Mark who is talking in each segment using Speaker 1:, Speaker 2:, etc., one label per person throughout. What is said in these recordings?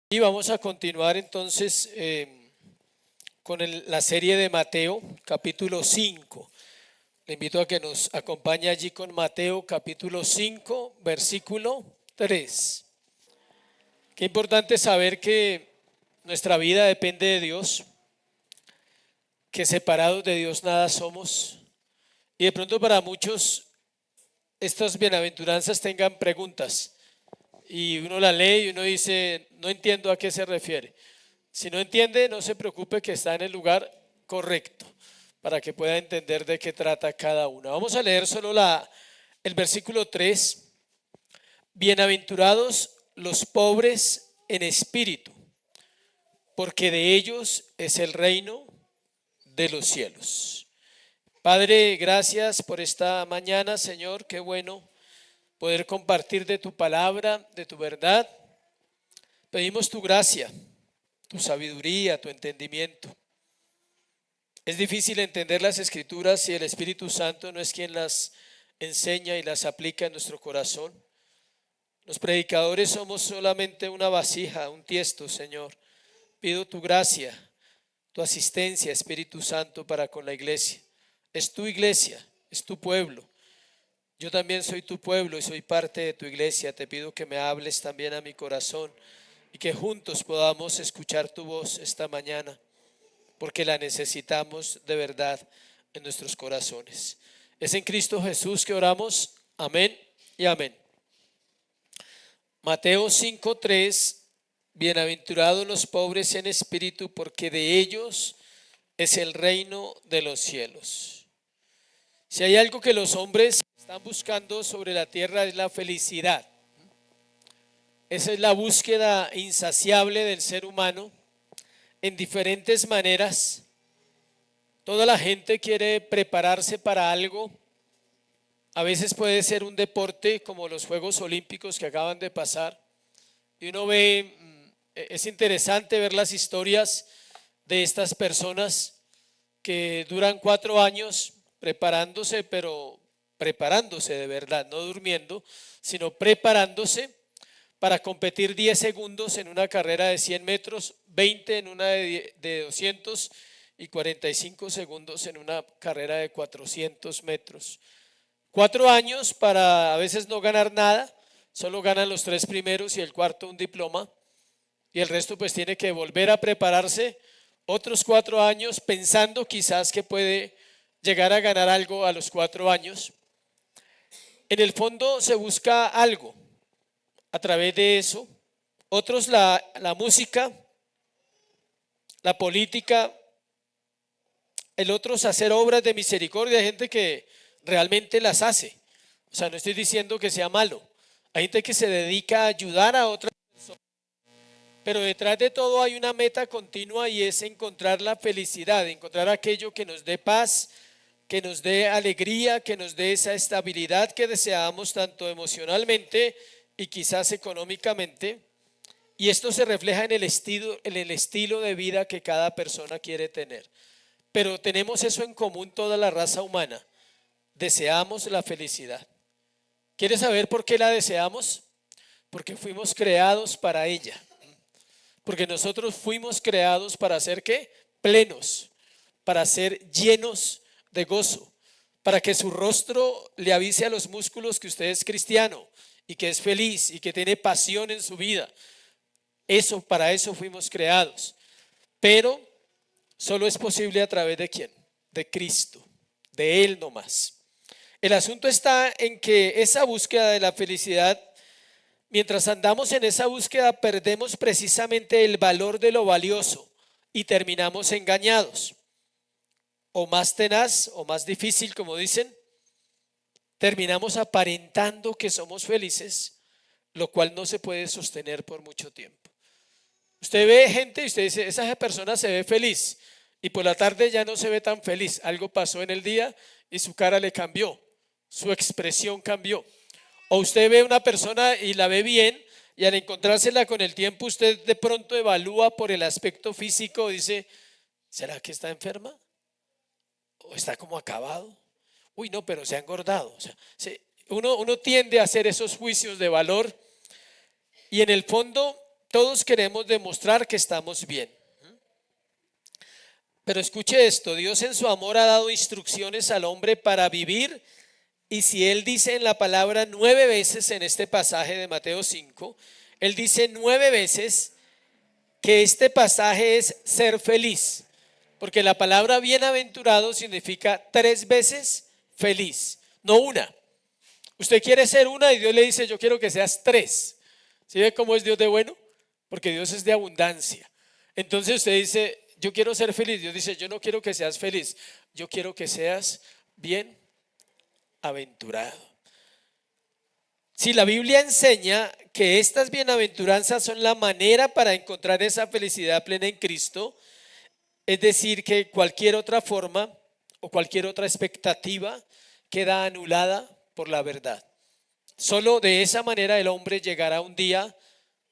Speaker 1: Y vamos a continuar entonces con la serie de Mateo, capítulo 5. Le invito a que nos acompañe allí con Mateo, capítulo 5, versículo 3. Qué importante saber que nuestra vida depende de Dios, que separados de Dios nada somos. Y de pronto para muchos estas bienaventuranzas tengan preguntas. Y uno la lee y uno dice, no entiendo a qué se refiere. Si no entiende, no se preocupe, que está en el lugar correcto para que pueda entender de qué trata cada una. Vamos a leer solo el versículo 3. Bienaventurados los pobres en espíritu, porque de ellos es el reino de los cielos. Padre, gracias por esta mañana, Señor, qué bueno poder compartir de tu palabra, de tu verdad. Pedimos tu gracia, tu sabiduría, tu entendimiento. Es difícil entender las Escrituras si el Espíritu Santo no es quien las enseña y las aplica en nuestro corazón. Los predicadores somos solamente una vasija, un tiesto, Señor. Pido tu gracia, tu asistencia, Espíritu Santo, para con la iglesia. Es tu iglesia, es tu pueblo. Yo también soy tu pueblo y soy parte de tu iglesia. Te pido que me hables también a mi corazón y que juntos podamos escuchar tu voz esta mañana, porque la necesitamos de verdad en nuestros corazones. Es en Cristo Jesús que oramos. Amén y amén. Mateo 5:3. Bienaventurados los pobres en espíritu, porque de ellos es el reino de los cielos. Si hay algo que los hombres están buscando sobre la tierra, es la felicidad. Esa es la búsqueda insaciable del ser humano en diferentes maneras. Toda la gente quiere prepararse para algo. A veces puede ser un deporte como los Juegos Olímpicos que acaban de pasar. Y uno ve, es interesante ver las historias de estas personas que duran 4 años preparándose, pero preparándose de verdad, no durmiendo, sino preparándose para competir 10 segundos en una carrera de 100 metros, 20 en una de 200 y 45 segundos en una carrera de 400 metros. 4 años para a veces no ganar nada, solo ganan los 3 primeros y el cuarto un diploma, y el resto pues tiene que volver a prepararse otros 4 años pensando quizás que puede llegar a ganar algo a los 4 años. En el fondo se busca algo a través de eso. Otros la música, la política, el otro es hacer obras de misericordia. Hay gente que realmente las hace. O sea, no estoy diciendo que sea malo. Hay gente que se dedica a ayudar a otras personas. Pero detrás de todo hay una meta continua, y es encontrar la felicidad, encontrar aquello que nos dé paz, que nos dé alegría, que nos dé esa estabilidad que deseamos tanto emocionalmente y quizás económicamente. Y esto se refleja en el estilo de vida que cada persona quiere tener. Pero tenemos eso en común toda la raza humana. Deseamos la felicidad. ¿Quieres saber por qué la deseamos? Porque fuimos creados para ella. Porque nosotros fuimos creados para ser ¿qué? Plenos, para ser llenos de gozo, para que su rostro le avise a los músculos que usted es cristiano y que es feliz y que tiene pasión en su vida. Para eso fuimos creados. Pero solo es posible a través de ¿quién? De Cristo, de Él nomás. El asunto está en que esa búsqueda de la felicidad, mientras andamos en esa búsqueda, perdemos precisamente el valor de lo valioso y terminamos engañados. O más tenaz o más difícil, como dicen, terminamos aparentando que somos felices, lo cual no se puede sostener por mucho tiempo. Usted ve gente y usted dice, esa persona se ve feliz, y por la tarde ya no se ve tan feliz. Algo pasó en el día y su cara le cambió, su expresión cambió. O usted ve una persona y la ve bien, y al encontrársela con el tiempo usted de pronto evalúa por el aspecto físico, dice, ¿será que está enferma? ¿O está como acabado? Uy, no, pero se ha engordado. O sea, uno tiende a hacer esos juicios de valor, y en el fondo todos queremos demostrar que estamos bien. Pero escuche esto, Dios en su amor ha dado instrucciones al hombre para vivir, y si Él dice en la palabra 9 veces en este pasaje de Mateo 5, Él dice 9 veces que este pasaje es ser feliz, porque la palabra bienaventurado significa 3 veces feliz, no una. Usted quiere ser una y Dios le dice yo quiero que seas 3. ¿Sí ve cómo es Dios de bueno? Porque Dios es de abundancia. Entonces usted dice yo quiero ser feliz, Dios dice yo no quiero que seas feliz, yo quiero que seas bienaventurado. Si la Biblia enseña que estas bienaventuranzas son la manera para encontrar esa felicidad plena en Cristo, es decir, que cualquier otra forma o cualquier otra expectativa queda anulada por la verdad. Solo de esa manera el hombre llegará un día,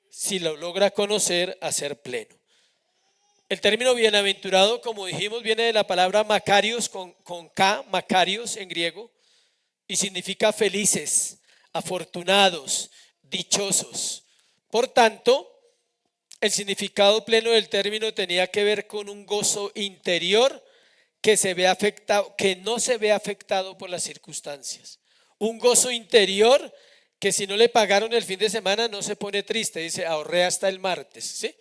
Speaker 1: si lo logra conocer, a ser pleno. El término bienaventurado, como dijimos, viene de la palabra Makarios con K, Makarios en griego, y significa felices, afortunados, dichosos. Por tanto, el significado pleno del término tenía que ver con un gozo interior que no se ve afectado por las circunstancias. Un gozo interior que si no le pagaron el fin de semana no se pone triste, dice ahorré hasta el martes, ¿sí?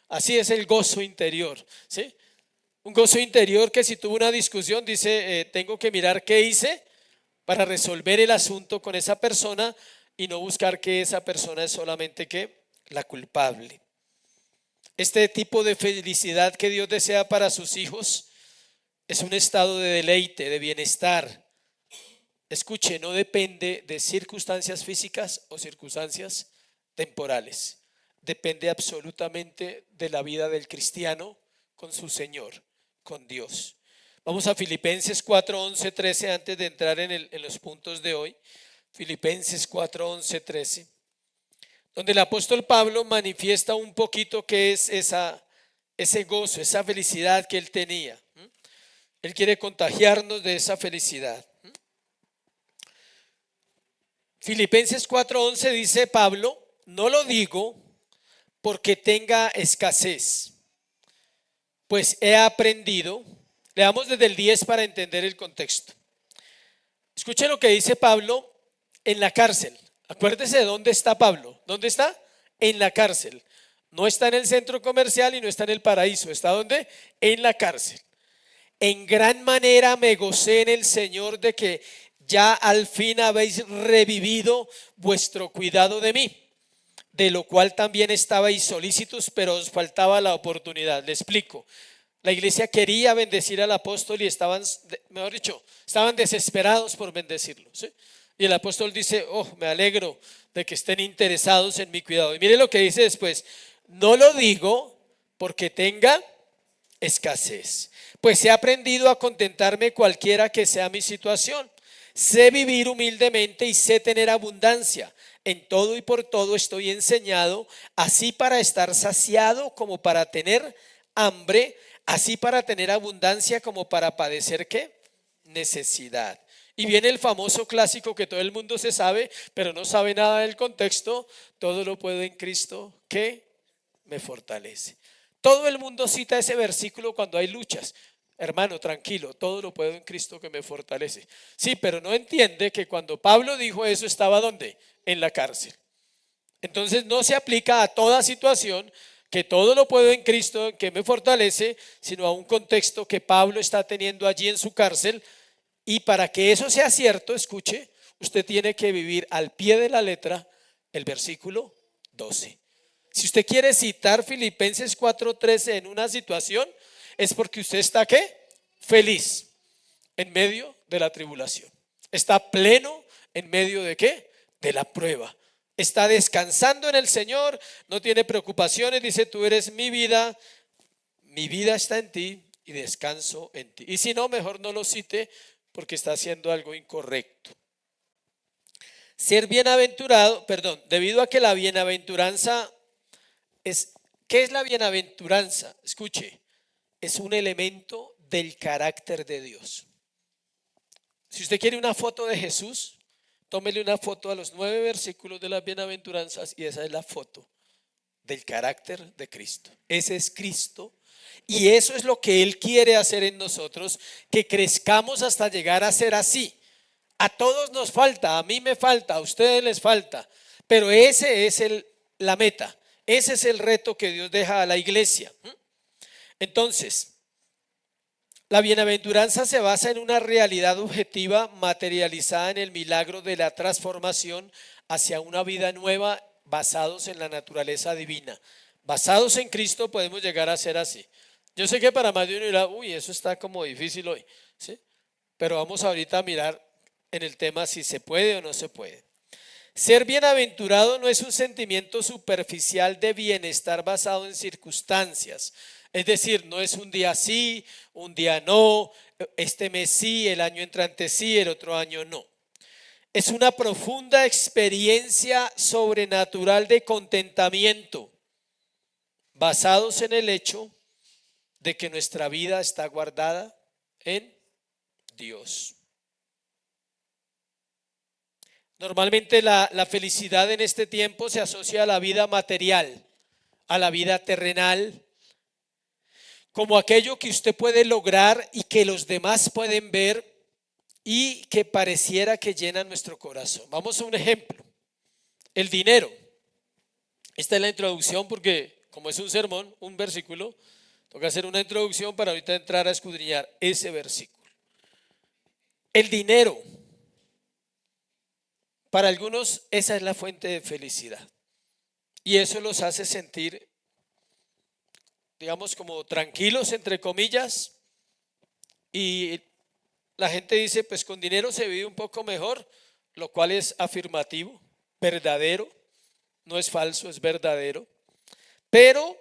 Speaker 1: Así es el gozo interior, ¿sí? Un gozo interior que si tuvo una discusión dice tengo que mirar qué hice para resolver el asunto con esa persona y no buscar que esa persona es solamente la culpable. Este tipo de felicidad que Dios desea para sus hijos es un estado de deleite, de bienestar. Escuche, no depende de circunstancias físicas o circunstancias temporales. Depende absolutamente de la vida del cristiano con su Señor, con Dios. Vamos a Filipenses 4, 11, 13 antes de entrar en los puntos de hoy. Filipenses 4, 11, 13. Donde el apóstol Pablo manifiesta un poquito qué es ese gozo, esa felicidad que él tenía. Él quiere contagiarnos de esa felicidad. Filipenses 4:11 dice Pablo, no lo digo porque tenga escasez, pues he aprendido. Leamos desde el 10 para entender el contexto. Escuche lo que dice Pablo en la cárcel. Acuérdese de dónde está Pablo. ¿Dónde está? En la cárcel. No está en el centro comercial y no está en el paraíso. ¿Está dónde? En la cárcel. En gran manera me gocé en el Señor de que ya al fin habéis revivido vuestro cuidado de mí, de lo cual también estabais solícitos, pero os faltaba la oportunidad. Le explico. La iglesia quería bendecir al apóstol y estaban desesperados por bendecirlo, ¿sí? Y el apóstol dice, me alegro de que estén interesados en mi cuidado. Y mire lo que dice después, no lo digo porque tenga escasez, pues he aprendido a contentarme cualquiera que sea mi situación. Sé vivir humildemente y sé tener abundancia. En todo y por todo estoy enseñado, así para estar saciado como para tener hambre, así para tener abundancia como para padecer necesidad. Y viene el famoso clásico que todo el mundo se sabe, pero no sabe nada del contexto. Todo lo puedo en Cristo que me fortalece. Todo el mundo cita ese versículo cuando hay luchas. Hermano, tranquilo, todo lo puedo en Cristo que me fortalece. Sí, pero no entiende que cuando Pablo dijo eso estaba ¿dónde? En la cárcel. Entonces no se aplica a toda situación que todo lo puedo en Cristo que me fortalece, sino a un contexto que Pablo está teniendo allí en su cárcel. Y para que eso sea cierto, escuche, usted tiene que vivir al pie de la letra el versículo 12. Si usted quiere citar Filipenses 4:13 en una situación, es porque usted está feliz en medio de la tribulación. Está pleno en medio de de la prueba. Está descansando en el Señor, no tiene preocupaciones, dice tú eres mi vida está en ti y descanso en ti. Y si no, mejor no lo cite porque está haciendo algo incorrecto. Ser bienaventurado, debido a que la bienaventuranza ¿qué es la bienaventuranza? Escuche, es un elemento del carácter de Dios. Si usted quiere una foto de Jesús, tómele una foto a los 9 versículos de las bienaventuranzas y esa es la foto del carácter de Cristo. Ese es Cristo. Y eso es lo que Él quiere hacer en nosotros, que crezcamos hasta llegar a ser así. A todos nos falta, a mí me falta, a ustedes les falta, pero ese es la meta, ese es el reto que Dios deja a la iglesia. Entonces, la bienaventuranza se basa en una realidad objetiva materializada en el milagro de la transformación hacia una vida nueva basados en la naturaleza divina. Basados en Cristo podemos llegar a ser así. Yo sé que para más de uno dirá, uy, eso está como difícil hoy, ¿sí? Pero vamos ahorita a mirar en el tema si se puede o no se puede. Ser bienaventurado no es un sentimiento superficial de bienestar basado en circunstancias. Es decir, no es un día sí, un día no, este mes sí, el año entrante sí, el otro año no. Es una profunda experiencia sobrenatural de contentamiento, basados en el hecho de que nuestra vida está guardada en Dios. Normalmente la felicidad en este tiempo se asocia a la vida material, a la vida terrenal, como aquello que usted puede lograr y que los demás pueden ver y que pareciera que llena nuestro corazón. Vamos a un ejemplo, el dinero. Esta es la introducción porque como es un sermón, un versículo, toca hacer una introducción para ahorita entrar a escudriñar ese versículo. El dinero. Para algunos esa es la fuente de felicidad y eso los hace sentir, digamos, como tranquilos entre comillas, y la gente dice, pues con dinero se vive un poco mejor, lo cual es afirmativo, verdadero, no es falso, es verdadero. Pero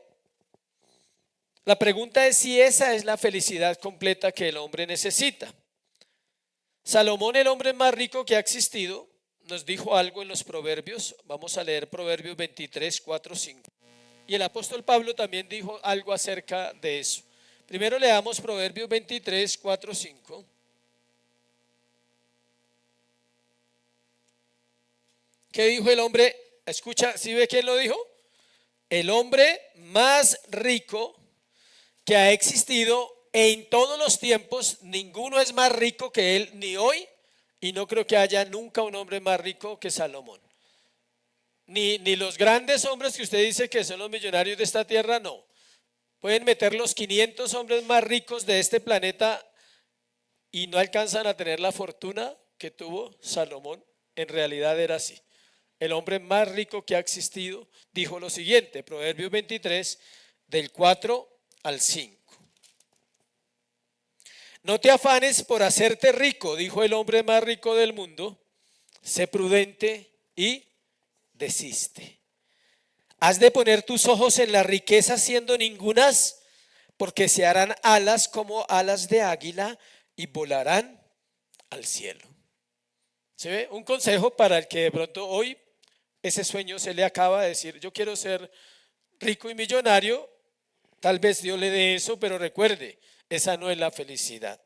Speaker 1: la pregunta es si esa es la felicidad completa que el hombre necesita. Salomón, el hombre más rico que ha existido, nos dijo algo en los Proverbios. Vamos a leer Proverbios 23, 4, 5. Y el apóstol Pablo también dijo algo acerca de eso. Primero leamos Proverbios 23, 4, 5. ¿Qué dijo el hombre? Escucha, ¿sí ve quién lo dijo? El hombre más rico que ha existido en todos los tiempos. Ninguno es más rico que él, ni hoy. Y no creo que haya nunca un hombre más rico que Salomón. Ni los grandes hombres que usted dice que son los millonarios de esta tierra, no. Pueden meter los 500 hombres más ricos de este planeta y no alcanzan a tener la fortuna que tuvo Salomón. En realidad era así. El hombre más rico que ha existido dijo lo siguiente, Proverbios 23, del 4 al 5. No te afanes por hacerte rico, dijo el hombre más rico del mundo. Sé prudente y desiste. Has de poner tus ojos en la riqueza siendo ningunas, porque se harán alas como alas de águila y volarán al cielo. ¿Se ve? Un consejo para el que de pronto hoy ese sueño se le acaba de decir, yo quiero ser rico y millonario. Tal vez Dios le dé eso, pero recuerde, esa no es la felicidad.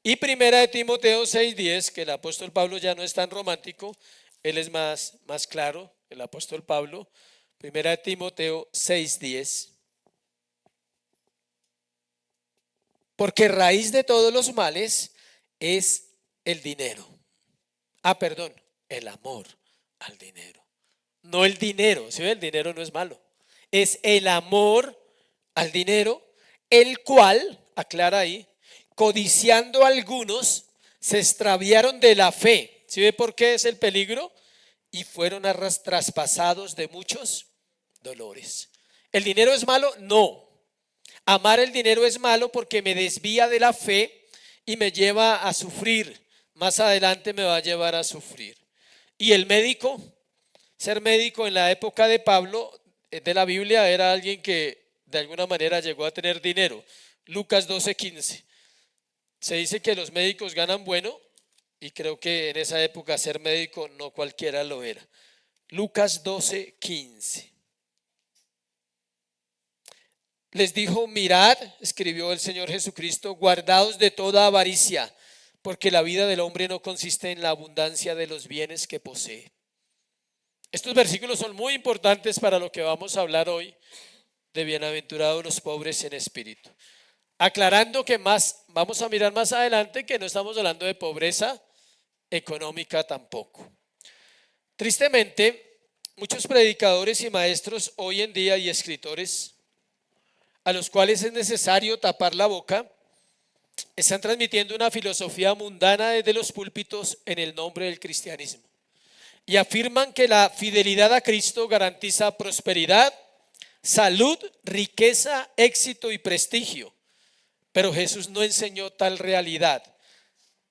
Speaker 1: Y primera de Timoteo 6:10, que el apóstol Pablo ya no es tan romántico, él es más claro, el apóstol Pablo. Primera de Timoteo 6:10. Porque raíz de todos los males es el dinero. Perdón, el amor al dinero. No el dinero, ¿sí ve? El dinero no es malo. Es el amor al dinero, el cual, aclara ahí, codiciando algunos, se extraviaron de la fe. ¿Sí ve por qué es el peligro? Y fueron traspasados de muchos dolores. ¿El dinero es malo? No. Amar el dinero es malo porque me desvía de la fe y me lleva a sufrir. Más adelante me va a llevar a sufrir. Y el médico, ser médico en la época de Pablo, de la Biblia, era alguien que de alguna manera llegó a tener dinero. Lucas 12:15. Se dice que los médicos ganan bueno y creo que en esa época ser médico no cualquiera lo era. Lucas 12:15. Les dijo, mirad, escribió el Señor Jesucristo, guardaos de toda avaricia, porque la vida del hombre no consiste en la abundancia de los bienes que posee. Estos versículos son muy importantes para lo que vamos a hablar hoy de bienaventurados los pobres en espíritu. Aclarando que vamos a mirar más adelante que no estamos hablando de pobreza económica tampoco. Tristemente, muchos predicadores y maestros hoy en día y escritores a los cuales es necesario tapar la boca, están transmitiendo una filosofía mundana desde los púlpitos en el nombre del cristianismo y afirman que la fidelidad a Cristo garantiza prosperidad, salud, riqueza, éxito y prestigio. Pero Jesús no enseñó tal realidad.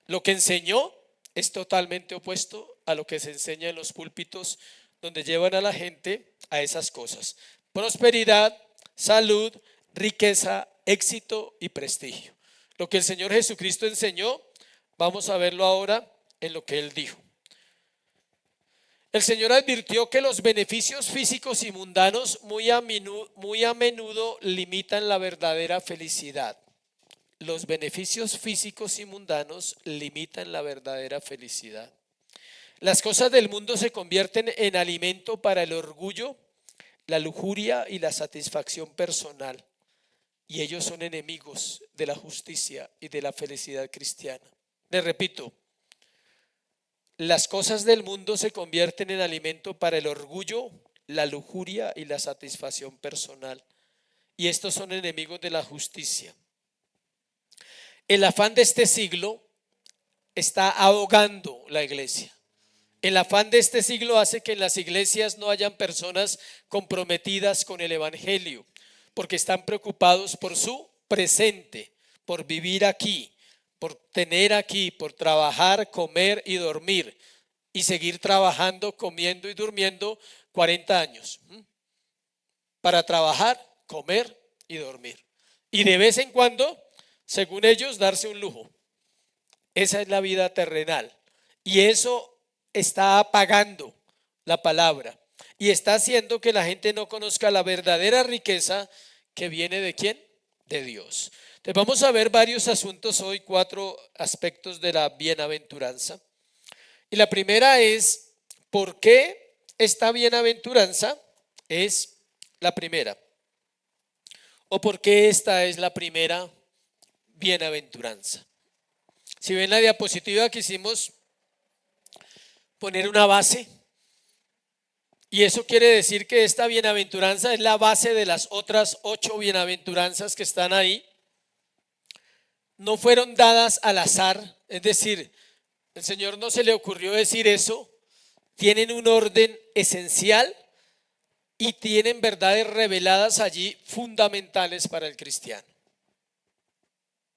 Speaker 1: Lo que enseñó es totalmente opuesto a lo que se enseña en los púlpitos, donde llevan a la gente a esas cosas: prosperidad, salud, riqueza, éxito y prestigio. Lo que el Señor Jesucristo enseñó, vamos a verlo ahora en lo que Él dijo. El Señor advirtió que los beneficios físicos y mundanos muy a menudo limitan la verdadera felicidad. Los beneficios físicos y mundanos limitan la verdadera felicidad. Las cosas del mundo se convierten en alimento para el orgullo, la lujuria y la satisfacción personal. Y ellos son enemigos de la justicia y de la felicidad cristiana. Les repito, las cosas del mundo se convierten en alimento para el orgullo, la lujuria y la satisfacción personal. Y estos son enemigos de la justicia. El afán de este siglo está ahogando la iglesia. El afán de este siglo hace que en las iglesias no hayan personas comprometidas con el evangelio, porque están preocupados por su presente, por vivir aquí, por tener aquí, por trabajar, comer y dormir, y seguir trabajando, comiendo y durmiendo 40 años, para trabajar, comer y dormir. Y de vez en cuando, según ellos, darse un lujo. Esa es la vida terrenal. Y eso está apagando la palabra y está haciendo que la gente no conozca la verdadera riqueza que viene ¿de quién? De Dios. Entonces vamos a ver varios asuntos hoy, 4 aspectos de la bienaventuranza. Y la primera es, ¿por qué esta bienaventuranza es la primera? ¿O por qué esta es la primera bienaventuranza? Si ven la diapositiva, quisimos poner una base, y eso quiere decir que esta bienaventuranza es la base de las otras 8 bienaventuranzas que están ahí. No fueron dadas al azar, es decir, el Señor no se le ocurrió decir eso. Tienen un orden esencial y tienen verdades reveladas allí fundamentales para el cristiano.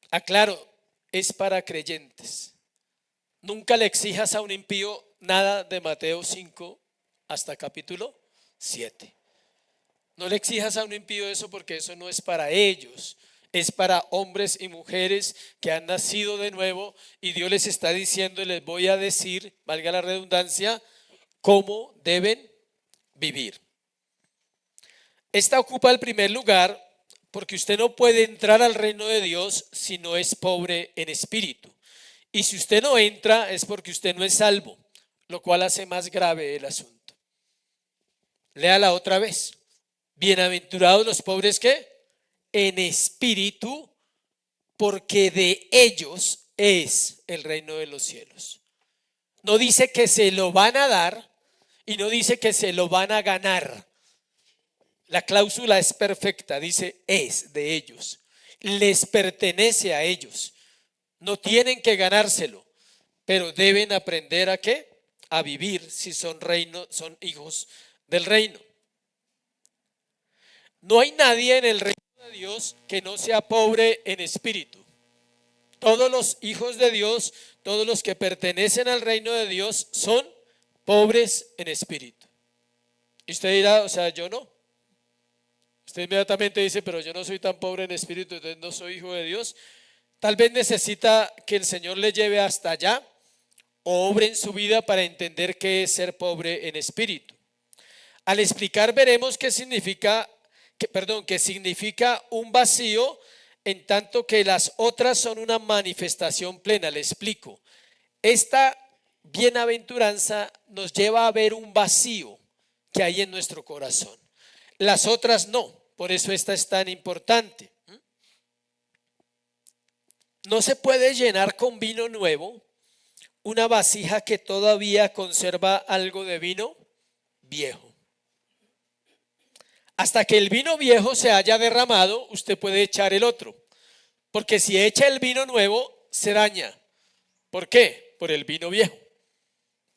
Speaker 1: Aclaro, es para creyentes. Nunca le exijas a un impío nada de Mateo 5 hasta capítulo 7. No le exijas a un impío eso, porque eso no es para ellos. Es para hombres y mujeres que han nacido de nuevo, y Dios les está diciendo y les voy a decir, valga la redundancia, cómo deben vivir. Esta ocupa el primer lugar porque usted no puede entrar al reino de Dios si no es pobre en espíritu. Y si usted no entra es porque usted no es salvo, lo cual hace más grave el asunto. Léala otra vez. Bienaventurados los pobres, ¿qué? En espíritu, porque de ellos es el reino de los cielos. No dice que se lo van a dar y no dice que se lo van a ganar. La cláusula es perfecta, dice es de ellos. Les pertenece a ellos. No tienen que ganárselo, pero deben aprender ¿a qué? A vivir si son hijos del reino. No hay nadie en el reino de Dios que no sea pobre en espíritu. Todos los hijos de Dios, todos los que pertenecen al reino de Dios son pobres en espíritu. Y usted dirá, o sea, yo no. Usted inmediatamente dice, pero yo no soy tan pobre en espíritu, entonces no soy hijo de Dios. Tal vez necesita que el Señor le lleve hasta allá o obre en su vida para entender qué es ser pobre en espíritu. Al explicar veremos que significa un vacío, en tanto que las otras son una manifestación plena. Le explico. Esta bienaventuranza nos lleva a ver un vacío que hay en nuestro corazón. Las otras no, por eso esta es tan importante. No se puede llenar con vino nuevo una vasija que todavía conserva algo de vino viejo. Hasta que el vino viejo se haya derramado, usted puede echar el otro. Porque si echa el vino nuevo, se daña. ¿Por qué? Por el vino viejo.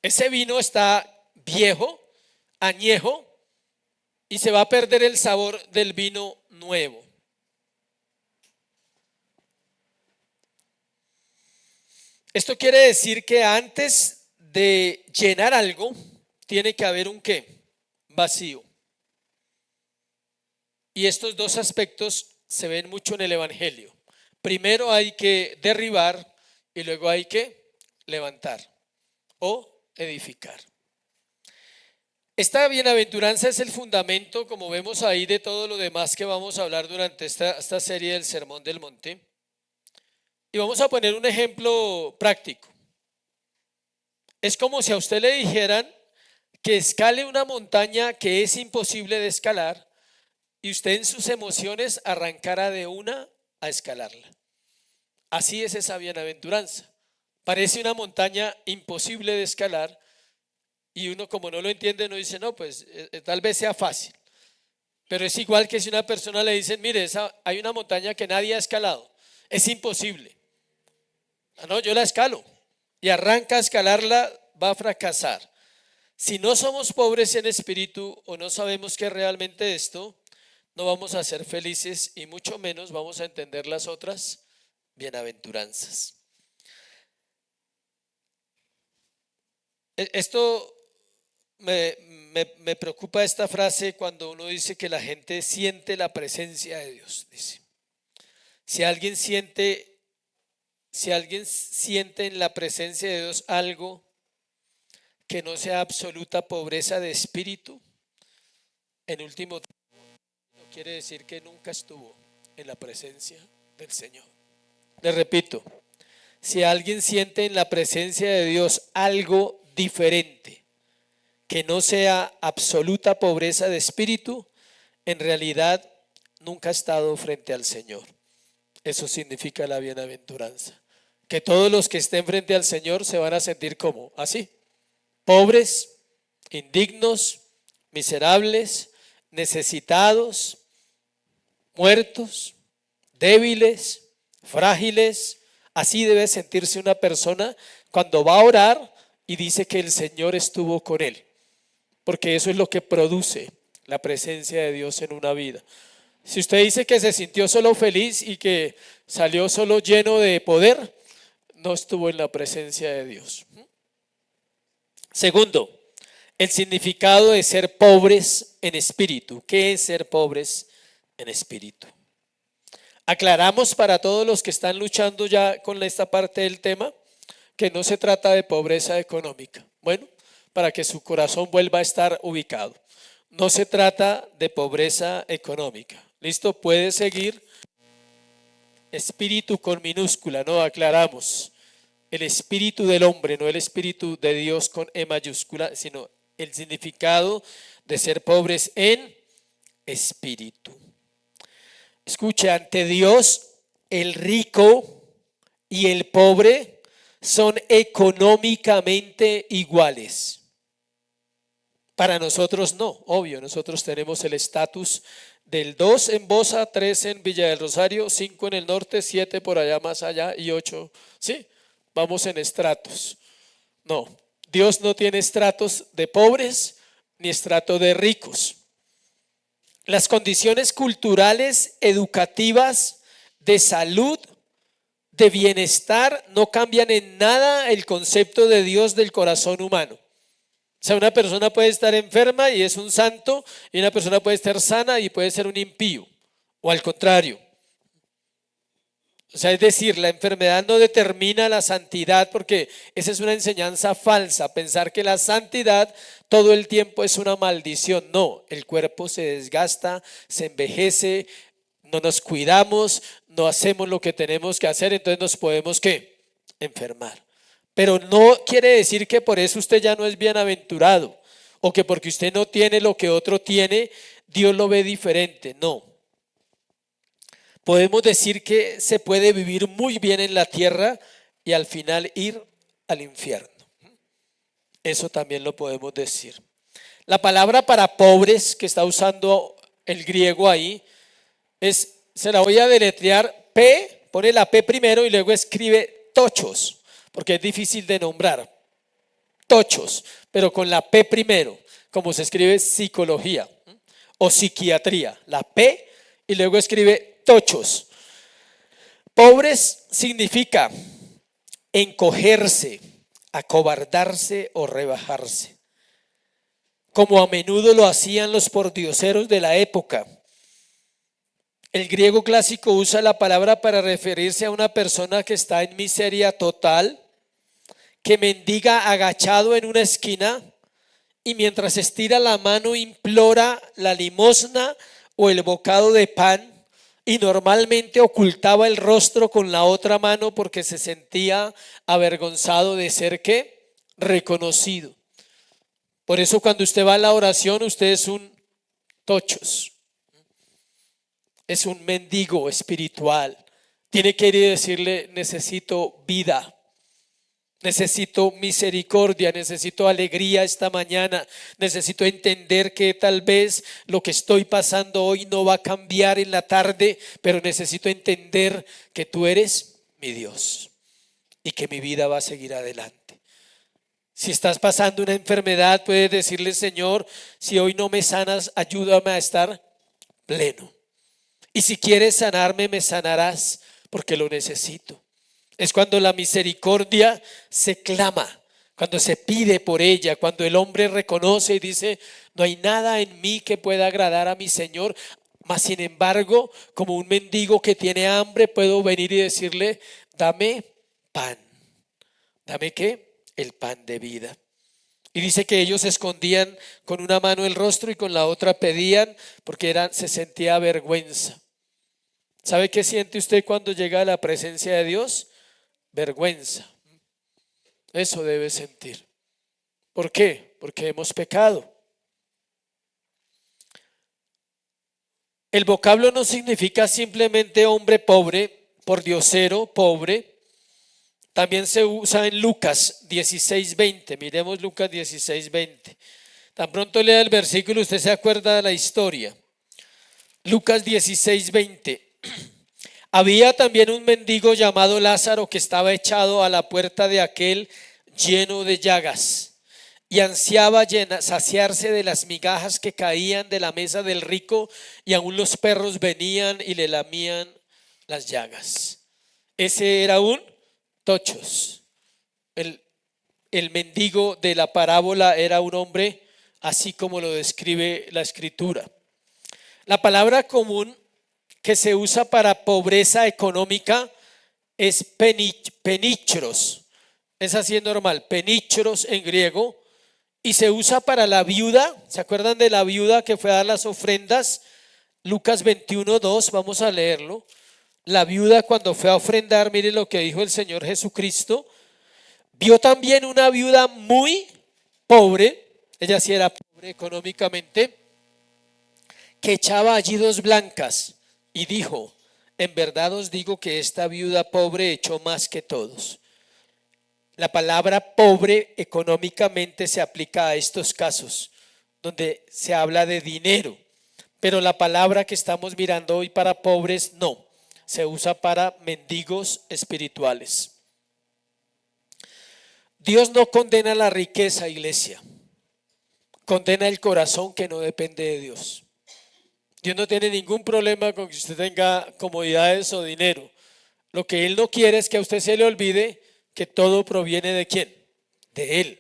Speaker 1: Ese vino está viejo, añejo, y se va a perder el sabor del vino nuevo. Esto quiere decir que antes de llenar algo, tiene que haber un ¿qué? Vacío. Y estos dos aspectos se ven mucho en el Evangelio. Primero hay que derribar y luego hay que levantar o edificar. Esta bienaventuranza es el fundamento, como vemos ahí, de todo lo demás que vamos a hablar durante esta serie del Sermón del Monte. Y vamos a poner un ejemplo práctico. Es como si a usted le dijeran que escale una montaña que es imposible de escalar y usted en sus emociones arrancara de una a escalarla. Así es esa bienaventuranza. Parece una montaña imposible de escalar y uno, como no lo entiende, no dice, no, pues tal vez sea fácil. Pero es igual que si una persona le dicen, mire, hay una montaña que nadie ha escalado, es imposible. No, yo la escalo, y arranca a escalarla, va a fracasar. Si no somos pobres en espíritu o no sabemos qué es realmente esto, no vamos a ser felices y mucho menos vamos a entender las otras bienaventuranzas. Esto me preocupa, esta frase, cuando uno dice que la gente siente la presencia de Dios. Dice, si alguien siente en la presencia de Dios algo que no sea absoluta pobreza de espíritu, en último no quiere decir que nunca estuvo en la presencia del Señor. Le repito, si alguien siente en la presencia de Dios algo diferente que no sea absoluta pobreza de espíritu, en realidad nunca ha estado frente al Señor. Eso significa la bienaventuranza. Que todos los que estén frente al Señor se van a sentir como así: pobres, indignos, miserables, necesitados, muertos, débiles, frágiles. Así debe sentirse una persona cuando va a orar y dice que el Señor estuvo con él, porque eso es lo que produce la presencia de Dios en una vida. Si usted dice que se sintió solo feliz y que salió solo lleno de poder, no estuvo en la presencia de Dios. Segundo, el significado de ser pobres en espíritu. ¿Qué es ser pobres en espíritu? Aclaramos para todos los que están luchando ya con esta parte del tema que no se trata de pobreza económica. Bueno, para que su corazón vuelva a estar ubicado. No se trata de pobreza económica. ¿Listo? Puede seguir. Espíritu con minúscula, no aclaramos. El espíritu del hombre, no el espíritu de Dios con E mayúscula, sino el significado de ser pobres en espíritu. Escuche, ante Dios, el rico y el pobre son económicamente iguales. Para nosotros no, obvio, nosotros tenemos el estatus del 2 en Bosa, 3 en Villa del Rosario, 5 en el norte, 7 por allá más allá y 8, ¿sí? Vamos en estratos. No, Dios no tiene estratos de pobres ni estrato de ricos. Las condiciones culturales, educativas, de salud, de bienestar no cambian en nada el concepto de Dios del corazón humano. O sea, una persona puede estar enferma y es un santo, y una persona puede estar sana y puede ser un impío, o al contrario. O sea, es decir, la enfermedad no determina la santidad, porque esa es una enseñanza falsa, pensar que la santidad todo el tiempo es una maldición. No, el cuerpo se desgasta, se envejece, no nos cuidamos, no hacemos lo que tenemos que hacer, entonces nos podemos ¿qué? Enfermar. Pero no quiere decir que por eso usted ya no es bienaventurado. o que porque usted no tiene lo que otro tiene, Dios lo ve diferente. No. Podemos decir que se puede vivir muy bien en la tierra y al final ir al infierno. Eso también lo podemos decir. La palabra para pobres que está usando el griego ahí se la voy a deletrear, P, pone la P primero y luego escribe tochos, porque es difícil de nombrar. Tochos, pero con la P primero, como se escribe psicología o psiquiatría, la P y luego escribe tochos. Pobres significa encogerse, acobardarse o rebajarse, como a menudo lo hacían los pordioseros de la época. El griego clásico usa la palabra para referirse a una persona que está en miseria total, que mendiga agachado en una esquina y mientras estira la mano implora la limosna o el bocado de pan, y normalmente ocultaba el rostro con la otra mano porque se sentía avergonzado de ser ¿qué? Reconocido. Por eso cuando usted va a la oración, usted es un tochos, es un mendigo espiritual. Tiene que ir y decirle: necesito vida, necesito misericordia, necesito alegría esta mañana, necesito entender que tal vez lo que estoy pasando hoy no va a cambiar en la tarde, pero necesito entender que tú eres mi Dios y que mi vida va a seguir adelante. Si estás pasando una enfermedad, puedes decirle: Señor, si hoy no me sanas, ayúdame a estar pleno. Y si quieres sanarme, me sanarás porque lo necesito. Es cuando la misericordia se clama, cuando se pide por ella, cuando el hombre reconoce y dice: no hay nada en mí que pueda agradar a mi Señor, mas sin embargo, como un mendigo que tiene hambre, puedo venir y decirle: dame pan. ¿Dame qué? El pan de vida. Y dice que ellos escondían con una mano el rostro y con la otra pedían porque se sentía vergüenza. ¿Sabe qué siente usted cuando llega a la presencia de Dios? Vergüenza. Eso debe sentir. ¿Por qué? Porque hemos pecado. El vocablo no significa simplemente hombre pobre, pordiosero, pobre. También se usa en Lucas 16:20. Miremos Lucas 16:20. Tan pronto lea el versículo, usted se acuerda de la historia. Lucas 16:20. Había también un mendigo llamado Lázaro que estaba echado a la puerta de aquel lleno de llagas y ansiaba saciarse de las migajas que caían de la mesa del rico, y aún los perros venían y le lamían las llagas. Ese era un tochos. El mendigo de la parábola era un hombre así como lo describe la escritura. La palabra común que se usa para pobreza económica es penichros. Es así normal, penichros en griego. Y se usa para la viuda. ¿Se acuerdan de la viuda que fue a dar las ofrendas? Lucas 21:2, vamos a leerlo. La viuda cuando fue a ofrendar, mire lo que dijo el Señor Jesucristo. Vio también una viuda muy pobre, ella sí era pobre económicamente, que echaba allí 2 blancas, y dijo: en verdad os digo que esta viuda pobre echó más que todos. La palabra pobre económicamente se aplica a estos casos donde se habla de dinero, pero la palabra que estamos mirando hoy para pobres no, se usa para mendigos espirituales. Dios no condena la riqueza, iglesia, condena el corazón que no depende de Dios. Dios no tiene ningún problema con que usted tenga comodidades o dinero. Lo que Él no quiere es que a usted se le olvide que todo proviene ¿de quién? De Él.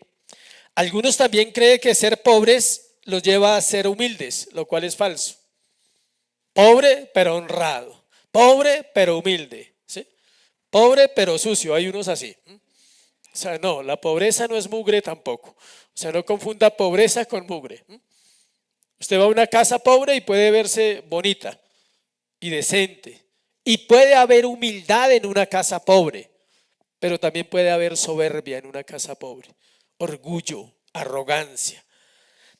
Speaker 1: Algunos también creen que ser pobres los lleva a ser humildes, lo cual es falso. Pobre pero honrado, pobre pero humilde, ¿sí? Pobre pero sucio, hay unos así. O sea, no, la pobreza no es mugre tampoco. O sea, no confunda pobreza con mugre. Usted va a una casa pobre y puede verse bonita y decente. Y puede haber humildad en una casa pobre, pero también puede haber soberbia en una casa pobre. Orgullo, arrogancia.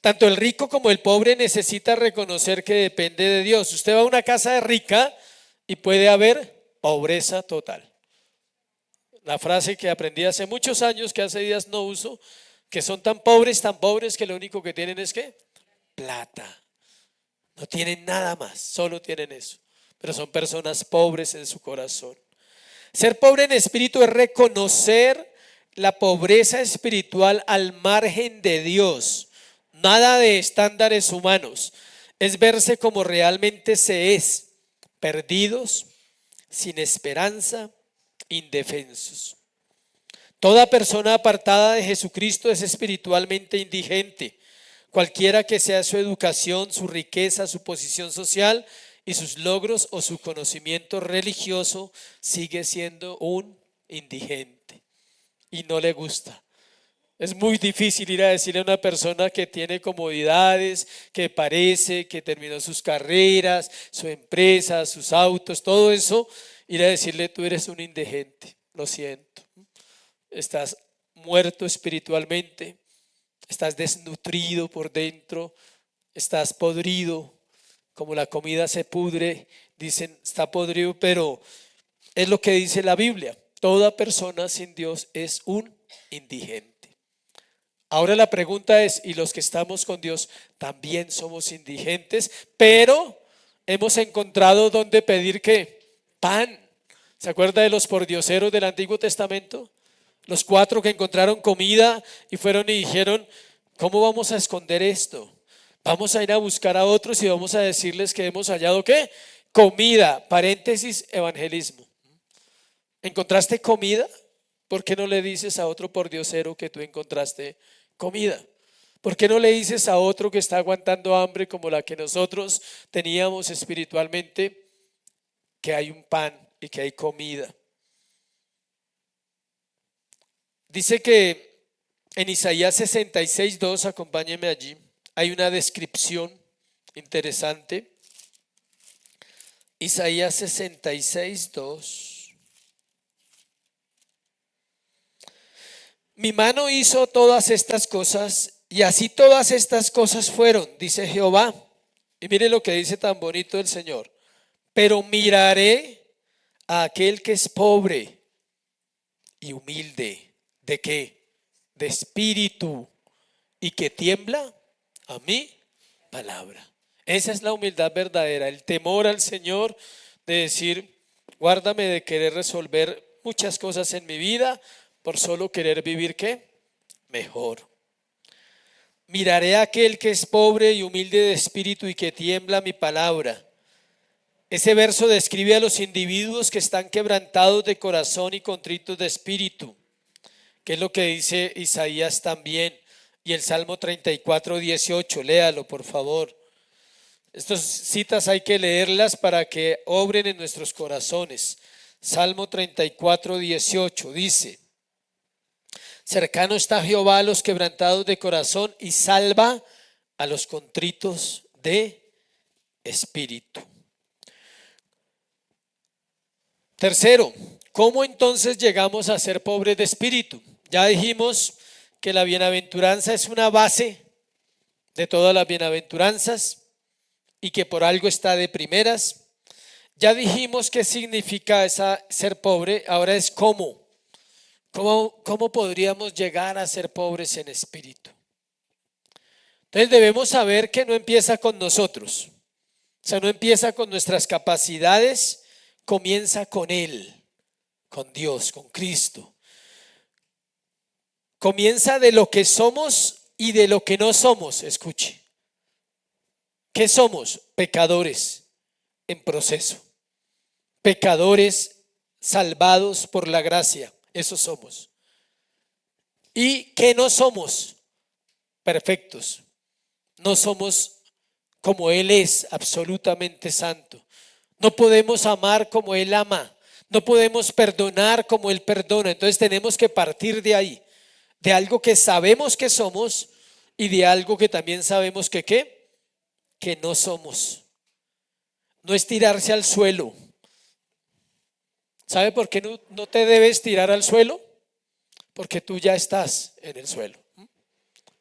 Speaker 1: Tanto el rico como el pobre necesita reconocer que depende de Dios. Usted va a una casa de rica y puede haber pobreza total. La frase que aprendí hace muchos años, que hace días no uso, que son tan pobres que lo único que tienen es ¿qué? Plata. No tienen nada más, solo tienen eso. Pero son personas pobres en su corazón. Ser pobre en espíritu es reconocer la pobreza espiritual al margen de Dios. Nada de estándares humanos. Es verse como realmente se es. Perdidos, sin esperanza, indefensos. Toda persona apartada de Jesucristo es espiritualmente indigente. Cualquiera que sea su educación, su riqueza, su posición social y sus logros o su conocimiento religioso, sigue siendo un indigente y no le gusta. Es muy difícil ir a decirle a una persona que tiene comodidades, que parece que terminó sus carreras, su empresa, sus autos, todo eso, ir a decirle tú eres un indigente, lo siento. Estás muerto espiritualmente, estás desnutrido por dentro, estás podrido, como la comida se pudre, dicen está podrido, pero es lo que dice la Biblia. Toda persona sin Dios es un indigente. Ahora la pregunta es, ¿y los que estamos con Dios también somos indigentes? Pero hemos encontrado donde pedir ¿qué? Pan. ¿Se acuerda de los pordioseros del Antiguo Testamento? Los 4 que encontraron comida y fueron y dijeron, ¿cómo vamos a esconder esto? Vamos a ir a buscar a otros y vamos a decirles que hemos hallado ¿qué? Comida, paréntesis, evangelismo. ¿Encontraste comida? ¿Por qué no le dices a otro pordiosero que tú encontraste comida? ¿Por qué no le dices a otro que está aguantando hambre como la que nosotros teníamos espiritualmente que hay un pan y que hay comida? Dice que en Isaías 66:2, acompáñeme allí, hay una descripción interesante. Isaías 66:2. Mi mano hizo todas estas cosas y así todas estas cosas fueron, dice Jehová. Y mire lo que dice tan bonito el Señor. Pero miraré a aquel que es pobre y humilde. ¿De qué? De espíritu y que tiembla a mi palabra. Esa es la humildad verdadera, el temor al Señor de decir, guárdame de querer resolver muchas cosas en mi vida por solo querer vivir ¿qué? Mejor. Miraré a aquel que es pobre y humilde de espíritu y que tiembla a mi palabra. Ese verso describe a los individuos que están quebrantados de corazón y contritos de espíritu, que es lo que dice Isaías también, y el Salmo 34:18, léalo por favor. Estas citas hay que leerlas para que obren en nuestros corazones. Salmo 34:18 dice, cercano está Jehová a los quebrantados de corazón y salva a los contritos de espíritu. Tercero, ¿cómo entonces llegamos a ser pobres de espíritu? Ya dijimos que la bienaventuranza es una base de todas las bienaventuranzas y que por algo está de primeras. Ya dijimos qué significa ser pobre, ahora es cómo. ¿Cómo podríamos llegar a ser pobres en espíritu? Entonces debemos saber que no empieza con nosotros, o sea, no empieza con nuestras capacidades, comienza con Él, con Dios, con Cristo. Comienza de lo que somos y de lo que no somos, escuche. ¿Qué somos? Pecadores en proceso, pecadores salvados por la gracia, eso somos. ¿Y qué no somos? Perfectos. No somos como Él es, absolutamente santo. No podemos amar como Él ama. No podemos perdonar como Él perdona. Entonces tenemos que partir de ahí, de algo que sabemos que somos y de algo que también sabemos que ¿qué? Que no somos. No es tirarse al suelo. ¿Sabe por qué no te debes tirar al suelo? Porque tú ya estás en el suelo.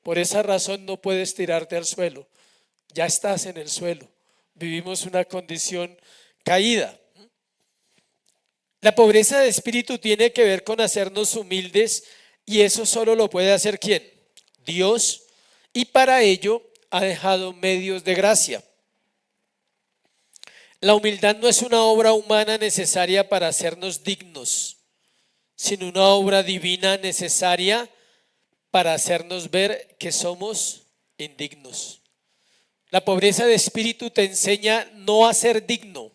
Speaker 1: Por esa razón no puedes tirarte al suelo. Ya estás en el suelo. Vivimos una condición caída. La pobreza de espíritu tiene que ver con hacernos humildes y eso solo lo puede hacer ¿quién? Dios. Y para ello ha dejado medios de gracia. La humildad no es una obra humana necesaria para hacernos dignos, sino una obra divina necesaria para hacernos ver que somos indignos. La pobreza de espíritu te enseña no a ser digno.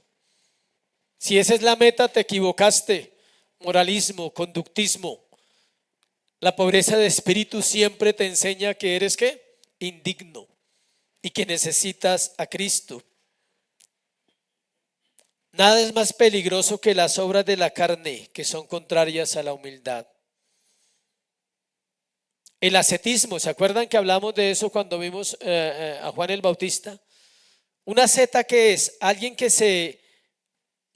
Speaker 1: Si esa es la meta, te equivocaste. Moralismo, conductismo. La pobreza de espíritu siempre te enseña que eres ¿qué? Indigno y que necesitas a Cristo. Nada es más peligroso que las obras de la carne, que son contrarias a la humildad. El ascetismo, ¿se acuerdan que hablamos de eso cuando vimos a Juan el Bautista? Una asceta que es alguien que se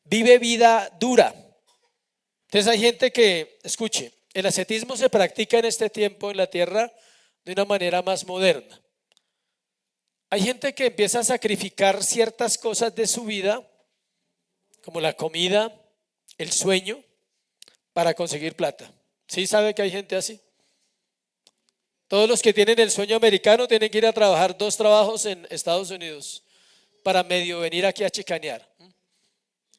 Speaker 1: vive vida dura. Entonces hay gente que, escuche, el ascetismo se practica en este tiempo en la tierra de una manera más moderna. Hay gente que empieza a sacrificar ciertas cosas de su vida, como la comida, el sueño, para conseguir plata. ¿Sí sabe que hay gente así? Todos los que tienen el sueño americano tienen que ir a trabajar 2 trabajos en Estados Unidos para medio venir aquí a chicanear. O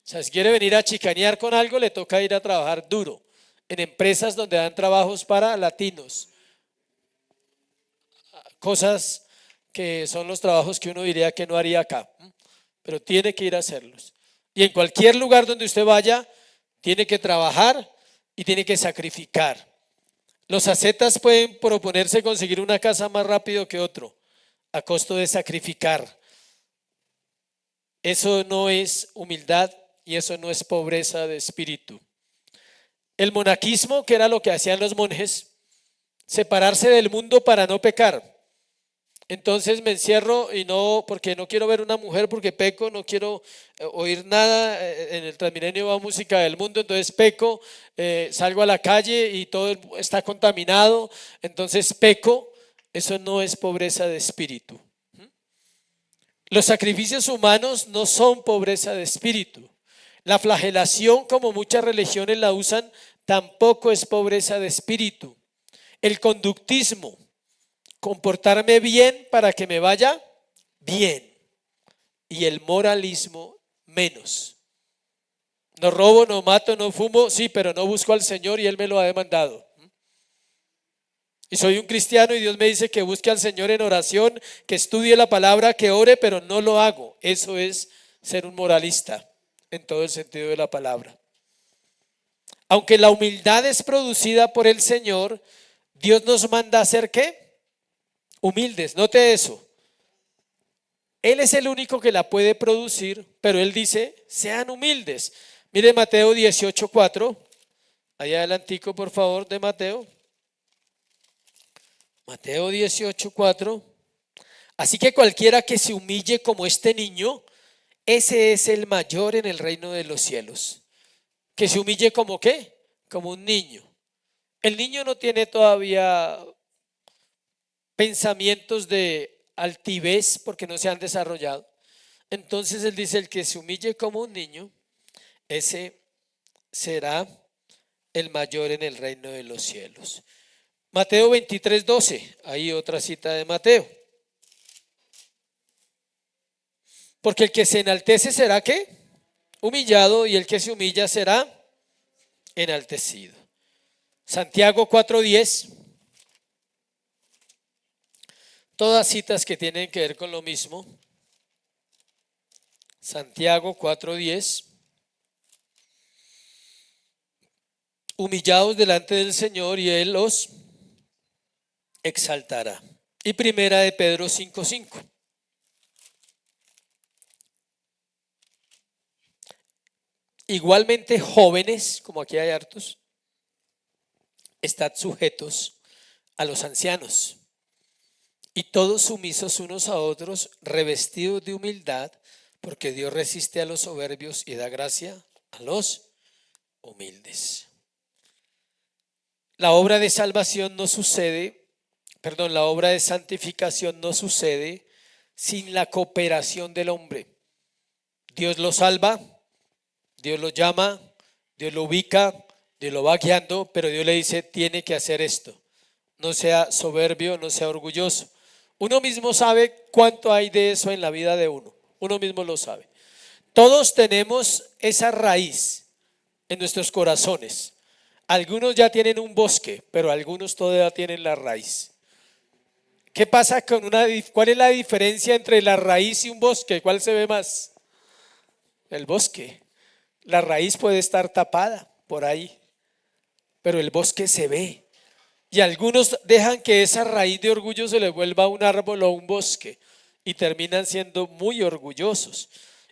Speaker 1: sea, si quiere venir a chicanear con algo, le toca ir a trabajar duro en empresas donde dan trabajos para latinos. Cosas que son los trabajos que uno diría que no haría acá, pero tiene que ir a hacerlos. Y en cualquier lugar donde usted vaya, tiene que trabajar y tiene que sacrificar. Los ascetas pueden proponerse conseguir una casa más rápido que otro, a costo de sacrificar. Eso no es humildad y eso no es pobreza de espíritu. El monaquismo, que era lo que hacían los monjes, separarse del mundo para no pecar. Entonces me encierro y no, porque no quiero ver una mujer porque peco, no quiero oír nada, en el Transmilenio va música del mundo, entonces peco, salgo a la calle y todo está contaminado, entonces peco. Eso no es pobreza de espíritu. Los sacrificios humanos no son pobreza de espíritu. La flagelación, como muchas religiones la usan, tampoco es pobreza de espíritu. El conductismo, comportarme bien para que me vaya bien, y el moralismo menos. No robo, no mato, no fumo, sí, pero no busco al Señor y Él me lo ha demandado. Y soy un cristiano y Dios me dice que busque al Señor en oración, que estudie la palabra, que ore, pero no lo hago. Eso es ser un moralista en todo el sentido de la palabra. Aunque la humildad es producida por el Señor, Dios nos manda a ser ¿qué? Humildes, note eso. Él es el único que la puede producir, pero Él dice, sean humildes. Mire Mateo 18:4, allá adelantico por favor de Mateo. Mateo 18:4. Así que cualquiera que se humille como este niño, ese es el mayor en el reino de los cielos. Que se humille como ¿qué? Como un niño. El niño no tiene todavía pensamientos de altivez porque no se han desarrollado. Entonces él dice, el que se humille como un niño, ese será el mayor en el reino de los cielos. Mateo 23:12, ahí otra cita de Mateo. Porque el que se enaltece será ¿qué? Humillado, y el que se humilla será enaltecido. Santiago 4:10. Todas citas que tienen que ver con lo mismo. Santiago 4:10. Humillaos delante del Señor y Él os exaltará. Y primera de Pedro 5:5. Igualmente jóvenes, como aquí hay hartos, estad sujetos a los ancianos. Y todos sumisos unos a otros, revestidos de humildad, porque Dios resiste a los soberbios y da gracia a los humildes. La obra de salvación no sucede la obra de santificación no sucede sin la cooperación del hombre. Dios lo salva, Dios lo llama, Dios lo ubica, Dios lo va guiando, pero Dios le dice, tiene que hacer esto. No sea soberbio, no sea orgulloso. Uno mismo sabe cuánto hay de eso en la vida de uno. Uno mismo lo sabe. Todos tenemos esa raíz en nuestros corazones. Algunos ya tienen un bosque, pero algunos todavía tienen la raíz. ¿Qué pasa cuál es la diferencia entre la raíz y un bosque? ¿Cuál se ve más? El bosque. La raíz puede estar tapada por ahí, pero el bosque se ve. Y algunos dejan que esa raíz de orgullo se les vuelva un árbol o un bosque y terminan siendo muy orgullosos.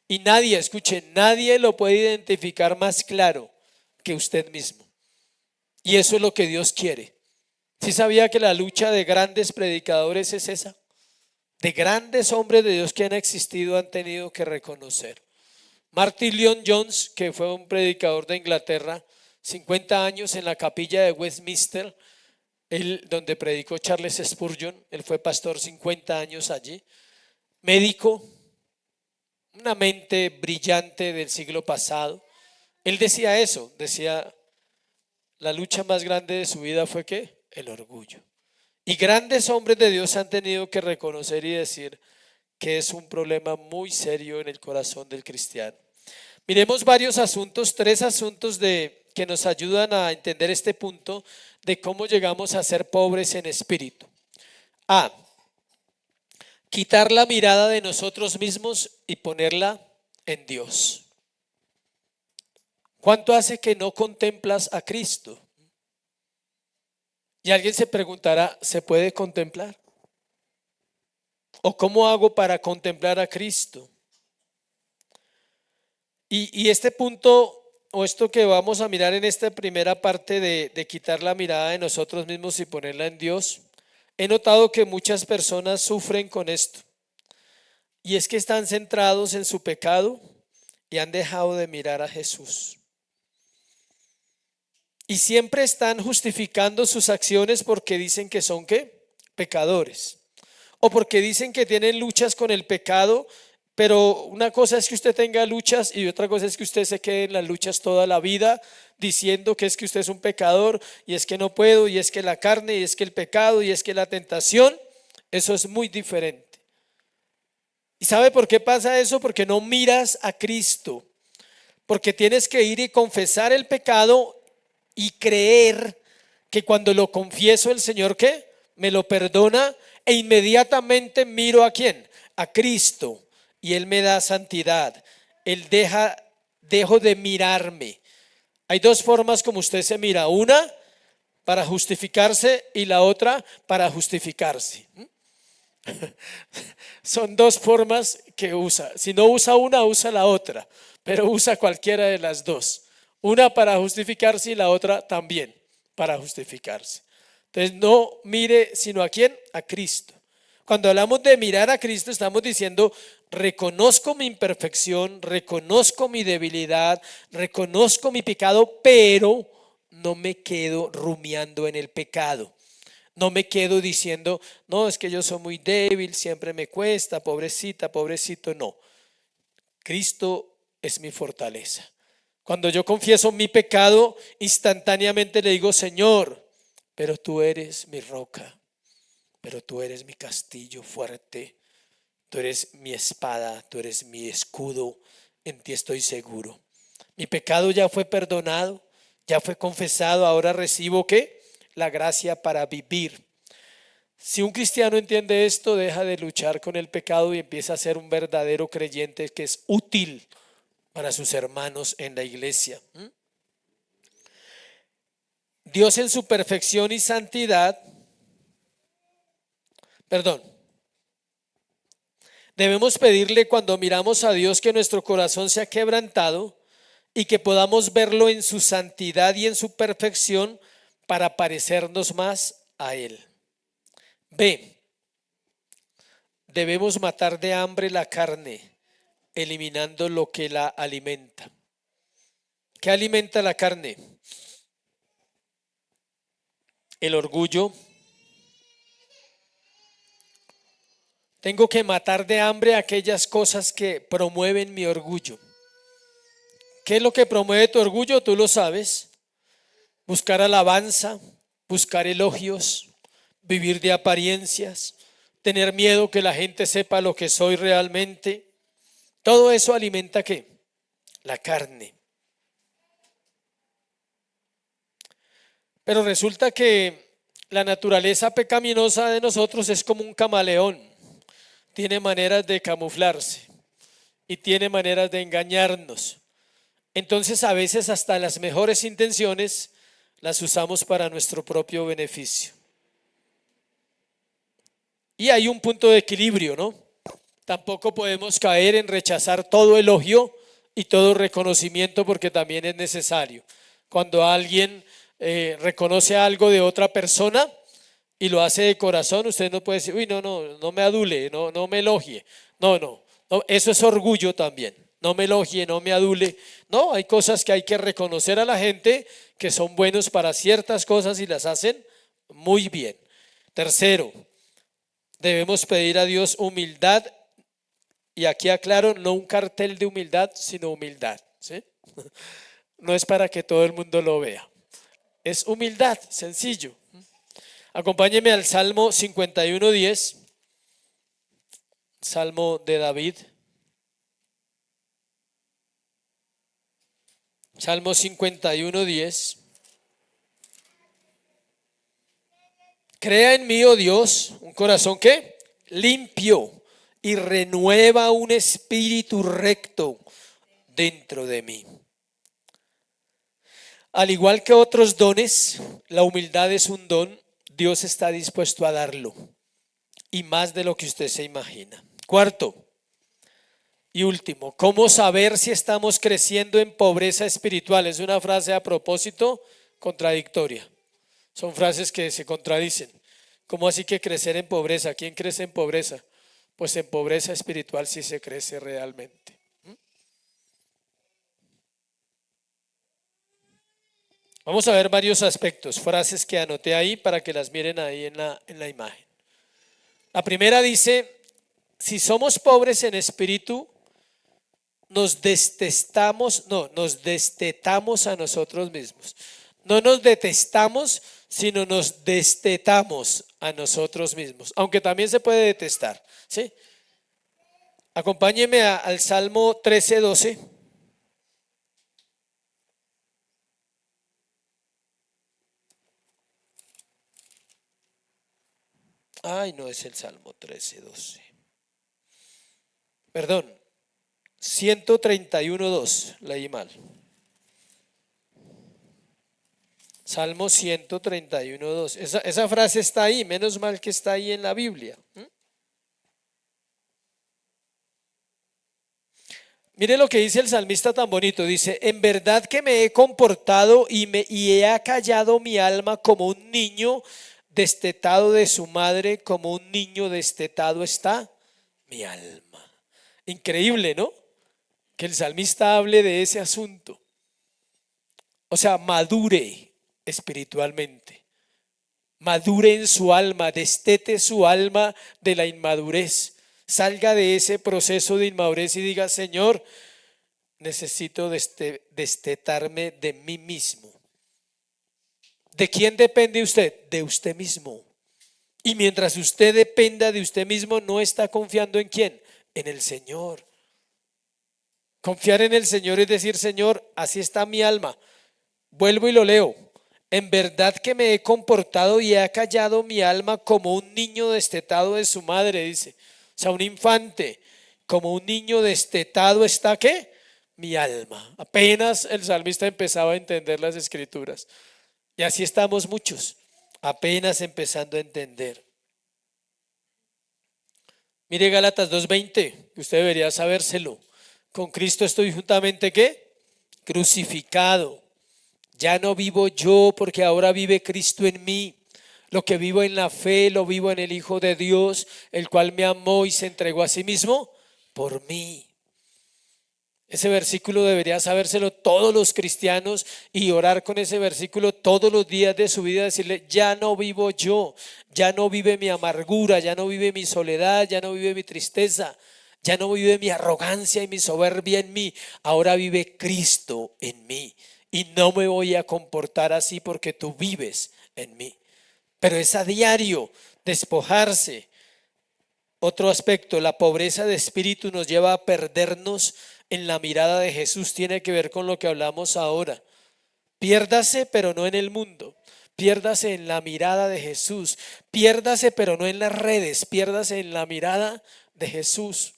Speaker 1: Y nadie, escuchen, nadie lo puede identificar más claro que usted mismo. Y eso es lo que Dios quiere. ¿Sí sabía que la lucha de grandes predicadores es esa? De grandes hombres de Dios que han existido han tenido que reconocer. Martin Lloyd-Jones, que fue un predicador de Inglaterra, 50 años en la capilla de Westminster, donde predicó Charles Spurgeon, él fue pastor 50 años allí, médico, una mente brillante del siglo pasado. Él decía eso, decía, la lucha más grande de su vida fue ¿qué? El orgullo. Y grandes hombres de Dios han tenido que reconocer y decir que es un problema muy serio en el corazón del cristiano. Miremos varios asuntos, 3 asuntos que nos ayudan a entender este punto de cómo llegamos a ser pobres en espíritu. A. Quitar la mirada de nosotros mismos y ponerla en Dios. ¿Cuánto hace que no contemplas a Cristo? Y alguien se preguntará, ¿se puede contemplar? ¿O cómo hago para contemplar a Cristo? Y este punto, o esto que vamos a mirar en esta primera parte de quitar la mirada de nosotros mismos y ponerla en Dios, he notado que muchas personas sufren con esto. Y es que están centrados en su pecado y han dejado de mirar a Jesús. Y siempre están justificando sus acciones porque dicen que son ¿qué? Pecadores. O porque dicen que tienen luchas con el pecado, pero una cosa es que usted tenga luchas y otra cosa es que usted se quede en las luchas toda la vida diciendo que es que usted es un pecador y es que no puedo y es que la carne y es que el pecado y es que la tentación. Eso es muy diferente. ¿Y sabe por qué pasa eso? Porque no miras a Cristo. Porque tienes que ir y confesar el pecado y creer que cuando lo confieso el Señor ¿qué? Me lo perdona e inmediatamente miro ¿a quién? A Cristo y Él me da santidad. Dejo de mirarme. Hay 2 formas como usted se mira, una para justificarse y la otra para justificarse. Son 2 formas que usa. Si no usa una, usa la otra, pero usa cualquiera de las 2. Una para justificarse y la otra también para justificarse. Entonces no mire sino ¿a quién? A Cristo. Cuando hablamos de mirar a Cristo estamos diciendo reconozco mi imperfección, reconozco mi debilidad, reconozco mi pecado, pero no me quedo rumiando en el pecado. No me quedo diciendo, no, es que yo soy muy débil, siempre me cuesta, pobrecita, pobrecito. No, Cristo es mi fortaleza. Cuando yo confieso mi pecado, instantáneamente le digo, Señor, pero tú eres mi roca, pero tú eres mi castillo fuerte, tú eres mi espada, tú eres mi escudo, en ti estoy seguro. Mi pecado ya fue perdonado, ya fue confesado, ahora recibo ¿qué? La gracia para vivir. Si un cristiano entiende esto, deja de luchar con el pecado y empieza a ser un verdadero creyente que es útil para sus hermanos en la iglesia. Dios en su perfección y santidad, debemos pedirle cuando miramos a Dios que nuestro corazón sea quebrantado y que podamos verlo en su santidad y en su perfección para parecernos más a Él. B. Debemos matar de hambre la carne, eliminando lo que la alimenta. ¿Qué alimenta la carne? El orgullo, Tengo que matar de hambre aquellas cosas que promueven mi orgullo. ¿Qué es lo que promueve tu orgullo? Tú lo sabes. Buscar alabanza, buscar elogios, vivir de apariencias, tener miedo que la gente sepa lo que soy realmente. Todo eso alimenta ¿qué? La carne. Pero resulta que la naturaleza pecaminosa de nosotros es como un camaleón. Tiene maneras de camuflarse y tiene maneras de engañarnos. Entonces a veces hasta las mejores intenciones las usamos para nuestro propio beneficio. Y hay un punto de equilibrio, ¿no? Tampoco podemos caer en rechazar todo elogio y todo reconocimiento porque también es necesario. Cuando alguien reconoce algo de otra persona y lo hace de corazón, usted no puede decir, uy, no me adule, no me elogie. No, eso es orgullo también. No me elogie, no me adule. No, hay cosas que hay que reconocer a la gente que son buenos para ciertas cosas y las hacen muy bien. Tercero, debemos pedir a Dios humildad. Y aquí aclaro, no un cartel de humildad, sino humildad, ¿sí? No es para que todo el mundo lo vea. Es humildad, sencillo. Acompáñeme al Salmo 51:10, Salmo de David. Salmo 51:10. Crea en mí, oh Dios, un corazón ¿qué? Limpio, y renueva un espíritu recto dentro de mí. Al igual que otros dones, la humildad es un don. Dios está dispuesto a darlo, y más de lo que usted se imagina. Cuarto y último, ¿cómo saber si estamos creciendo en pobreza espiritual? Es una frase a propósito contradictoria. Son frases que se contradicen. ¿Cómo así que crecer en pobreza? ¿Quién crece en pobreza? Pues en pobreza espiritual sí se crece realmente. Vamos a ver varios aspectos, frases que anoté ahí para que las miren ahí en la imagen. La primera dice, si somos pobres en espíritu, nos destetamos a nosotros mismos. No nos detestamos, sino nos destetamos a nosotros mismos, aunque también se puede detestar, ¿sí? Acompáñeme al Salmo 13:12. Ay, no es el Salmo 13:12. Perdón, 131:2, leí mal. Salmo 131:2. Esa frase está ahí, menos mal que está ahí en la Biblia. Mire lo que dice el salmista tan bonito. Dice, en verdad que me he comportado y he acallado mi alma como un niño destetado de su madre, como un niño destetado está mi alma. Increíble, ¿no? Que el salmista hable de ese asunto. O sea, madure espiritualmente. Madure en su alma, destete su alma de la inmadurez. Salga de ese proceso de inmadurez y diga, Señor, necesito destetarme de mí mismo. ¿De quién depende usted? De usted mismo. Y mientras usted dependa de usted mismo, no está confiando en quién, en el Señor. Confiar en el Señor es decir, Señor, así está mi alma. Vuelvo y lo leo. En verdad que me he comportado y he acallado mi alma como un niño destetado de su madre, dice. O sea, un infante, como un niño destetado está ¿qué? Mi alma. Apenas el salmista empezaba a entender las escrituras. Y así estamos muchos, apenas empezando a entender. Mire Gálatas 2:20, usted debería sabérselo. Con Cristo estoy juntamente ¿qué? Crucificado. Ya no vivo yo, porque ahora vive Cristo en mí. Lo que vivo en la fe, lo vivo en el Hijo de Dios, el cual me amó y se entregó a sí mismo por mí. Ese versículo debería sabérselo todos los cristianos y orar con ese versículo todos los días de su vida, decirle: ya no vivo yo, ya no vive mi amargura, ya no vive mi soledad, ya no vive mi tristeza, ya no vive mi arrogancia y mi soberbia en mí, ahora vive Cristo en mí y no me voy a comportar así porque tú vives en mí. Pero es a diario despojarse. Otro aspecto, la pobreza de espíritu nos lleva a perdernos en la mirada de Jesús. Tiene que ver con lo que hablamos ahora. Piérdase, pero no en el mundo. Piérdase en la mirada de Jesús. Piérdase, pero no en las redes. Piérdase en la mirada de Jesús.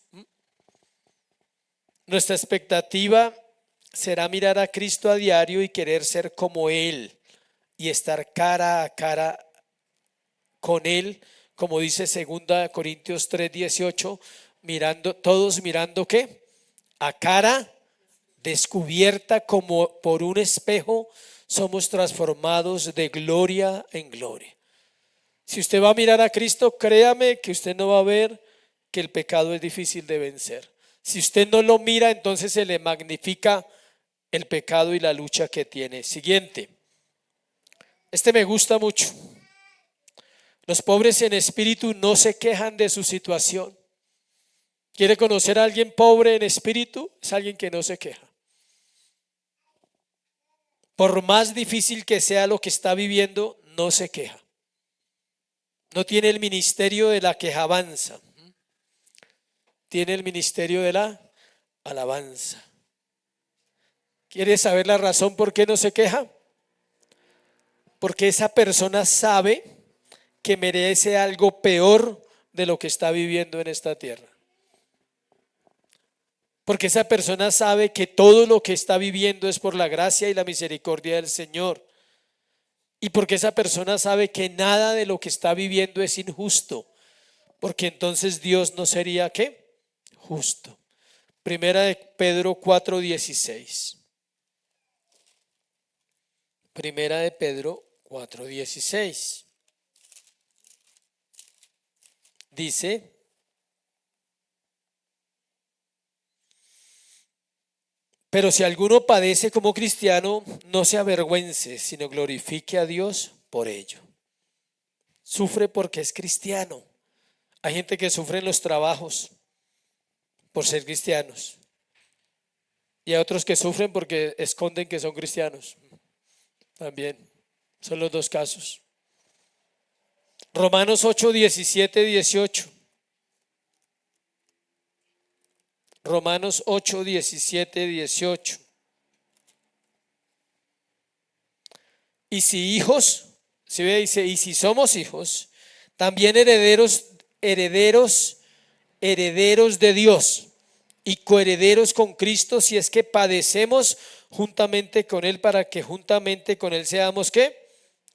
Speaker 1: Nuestra expectativa será mirar a Cristo a diario y querer ser como Él y estar cara a cara con Él, como dice 2 Corintios 3:18, mirando, todos mirando ¿qué? A cara descubierta, como por un espejo somos transformados de gloria en gloria. Si usted va a mirar a Cristo, créame que usted no va a ver que el pecado es difícil de vencer. Si usted no lo mira, entonces se le magnifica el pecado y la lucha que tiene. Siguiente. Este me gusta mucho. Los pobres en espíritu no se quejan de su situación. ¿Quiere conocer a alguien pobre en espíritu? Es alguien que no se queja. Por más difícil que sea lo que está viviendo, no se queja. No tiene el ministerio de la quejabanza. Tiene el ministerio de la alabanza. ¿Quiere saber la razón por qué no se queja? Porque esa persona sabe que merece algo peor de lo que está viviendo en esta tierra. Porque esa persona sabe que todo lo que está viviendo es por la gracia y la misericordia del Señor. Y porque esa persona sabe que nada de lo que está viviendo es injusto. Porque entonces Dios no sería ¿qué? Justo. Primera de Pedro 4:16. Primera de Pedro 4:16. Dice: pero si alguno padece como cristiano, no se avergüence, sino glorifique a Dios por ello. Sufre porque es cristiano. Hay gente que sufre en los trabajos por ser cristianos. Y hay otros que sufren porque esconden que son cristianos. También son los dos casos. Romanos 8:17-18. Romanos 8:17-18. Y si hijos, si ve, dice, y si somos hijos, también herederos de Dios y coherederos con Cristo, si es que padecemos juntamente con Él, para que juntamente con Él seamos ¿qué?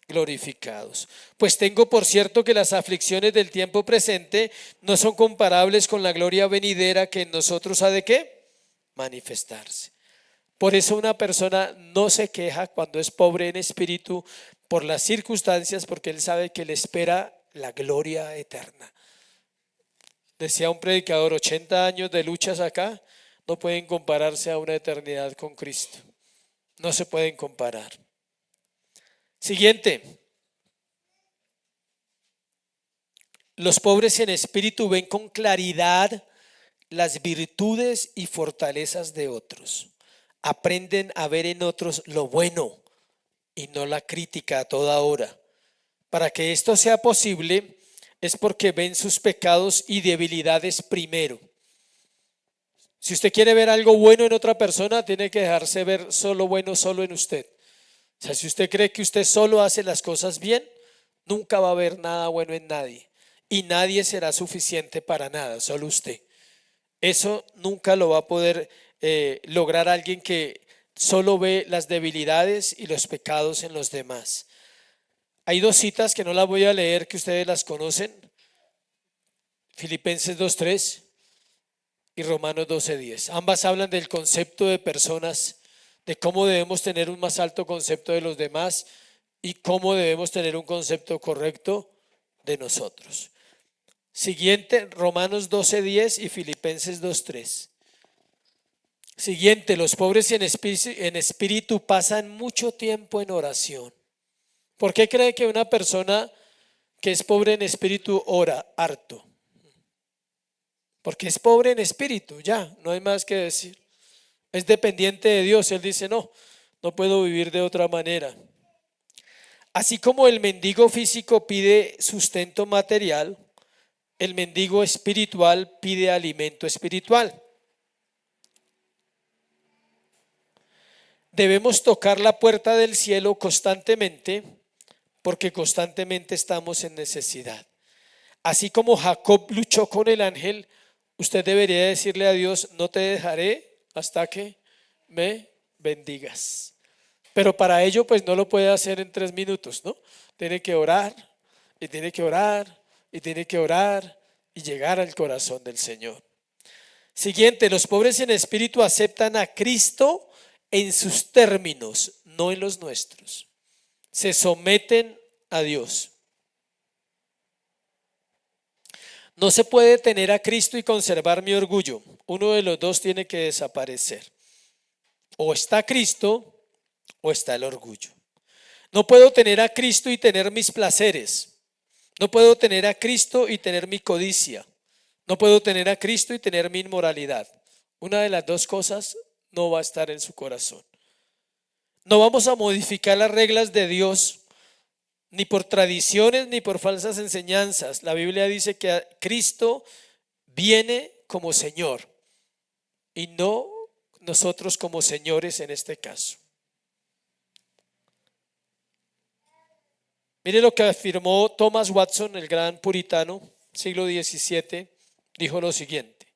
Speaker 1: Glorificados. Pues tengo por cierto que las aflicciones del tiempo presente no son comparables con la gloria venidera que en nosotros ha de ¿qué? Manifestarse. Por eso una persona no se queja cuando es pobre en espíritu por las circunstancias, porque él sabe que le espera la gloria eterna. Decía un predicador: 80 años de luchas acá no pueden compararse a una eternidad con Cristo. No se pueden comparar. Siguiente. Los pobres en espíritu ven con claridad las virtudes y fortalezas de otros. Aprenden a ver en otros lo bueno y no la crítica a toda hora. Para que esto sea posible es porque ven sus pecados y debilidades primero. Si usted quiere ver algo bueno en otra persona, tiene que dejarse ver solo bueno solo en usted. O sea, si usted cree que usted solo hace las cosas bien, nunca va a haber nada bueno en nadie. Y nadie será suficiente para nada, solo usted. Eso nunca lo va a poder lograr alguien que solo ve las debilidades y los pecados en los demás. Hay dos citas que no las voy a leer, que ustedes las conocen: Filipenses 2:3 y Romanos 12:10. Ambas hablan del concepto de personas, de cómo debemos tener un más alto concepto de los demás y cómo debemos tener un concepto correcto de nosotros. Siguiente, Romanos 12:10 y Filipenses 2:3. Siguiente, los pobres en espíritu pasan mucho tiempo en oración. ¿Por qué cree que una persona que es pobre en espíritu ora harto? Porque es pobre en espíritu, ya, no hay más que decir. Es dependiente de Dios. Él dice, no, no puedo vivir de otra manera. Así como el mendigo físico pide sustento material, el mendigo espiritual pide alimento espiritual. Debemos tocar la puerta del cielo constantemente porque constantemente estamos en necesidad. Así como Jacob luchó con el ángel, usted debería decirle a Dios, no te dejaré hasta que me bendigas. Pero para ello pues no lo puede hacer en 3 minutos, ¿no? Tiene que orar y tiene que orar y tiene que orar y llegar al corazón del Señor. Siguiente, los pobres en espíritu aceptan a Cristo en sus términos, no en los nuestros. Se someten a Dios. No se puede tener a Cristo y conservar mi orgullo. Uno de los dos tiene que desaparecer. O está Cristo o está el orgullo. No puedo tener a Cristo y tener mis placeres. No puedo tener a Cristo y tener mi codicia. No puedo tener a Cristo y tener mi inmoralidad. Una de las dos cosas no va a estar en su corazón. No vamos a modificar las reglas de Dios ni por tradiciones ni por falsas enseñanzas. La Biblia dice que Cristo viene como Señor y no nosotros como señores en este caso. Mire lo que afirmó Thomas Watson, el gran puritano, siglo XVII, dijo lo siguiente: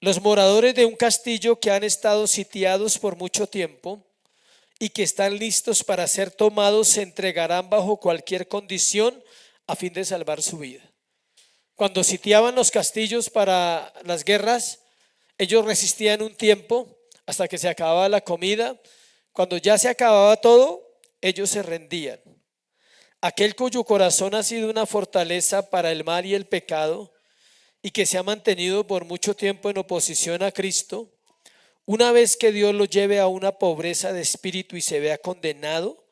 Speaker 1: los moradores de un castillo que han estado sitiados por mucho tiempo y que están listos para ser tomados se entregarán bajo cualquier condición a fin de salvar su vida. Cuando sitiaban los castillos para las guerras, ellos resistían un tiempo hasta que se acababa la comida. Cuando ya se acababa todo, ellos se rendían. Aquel cuyo corazón ha sido una fortaleza para el mal y el pecado y que se ha mantenido por mucho tiempo en oposición a Cristo, una vez que Dios lo lleve a una pobreza de espíritu y se vea condenado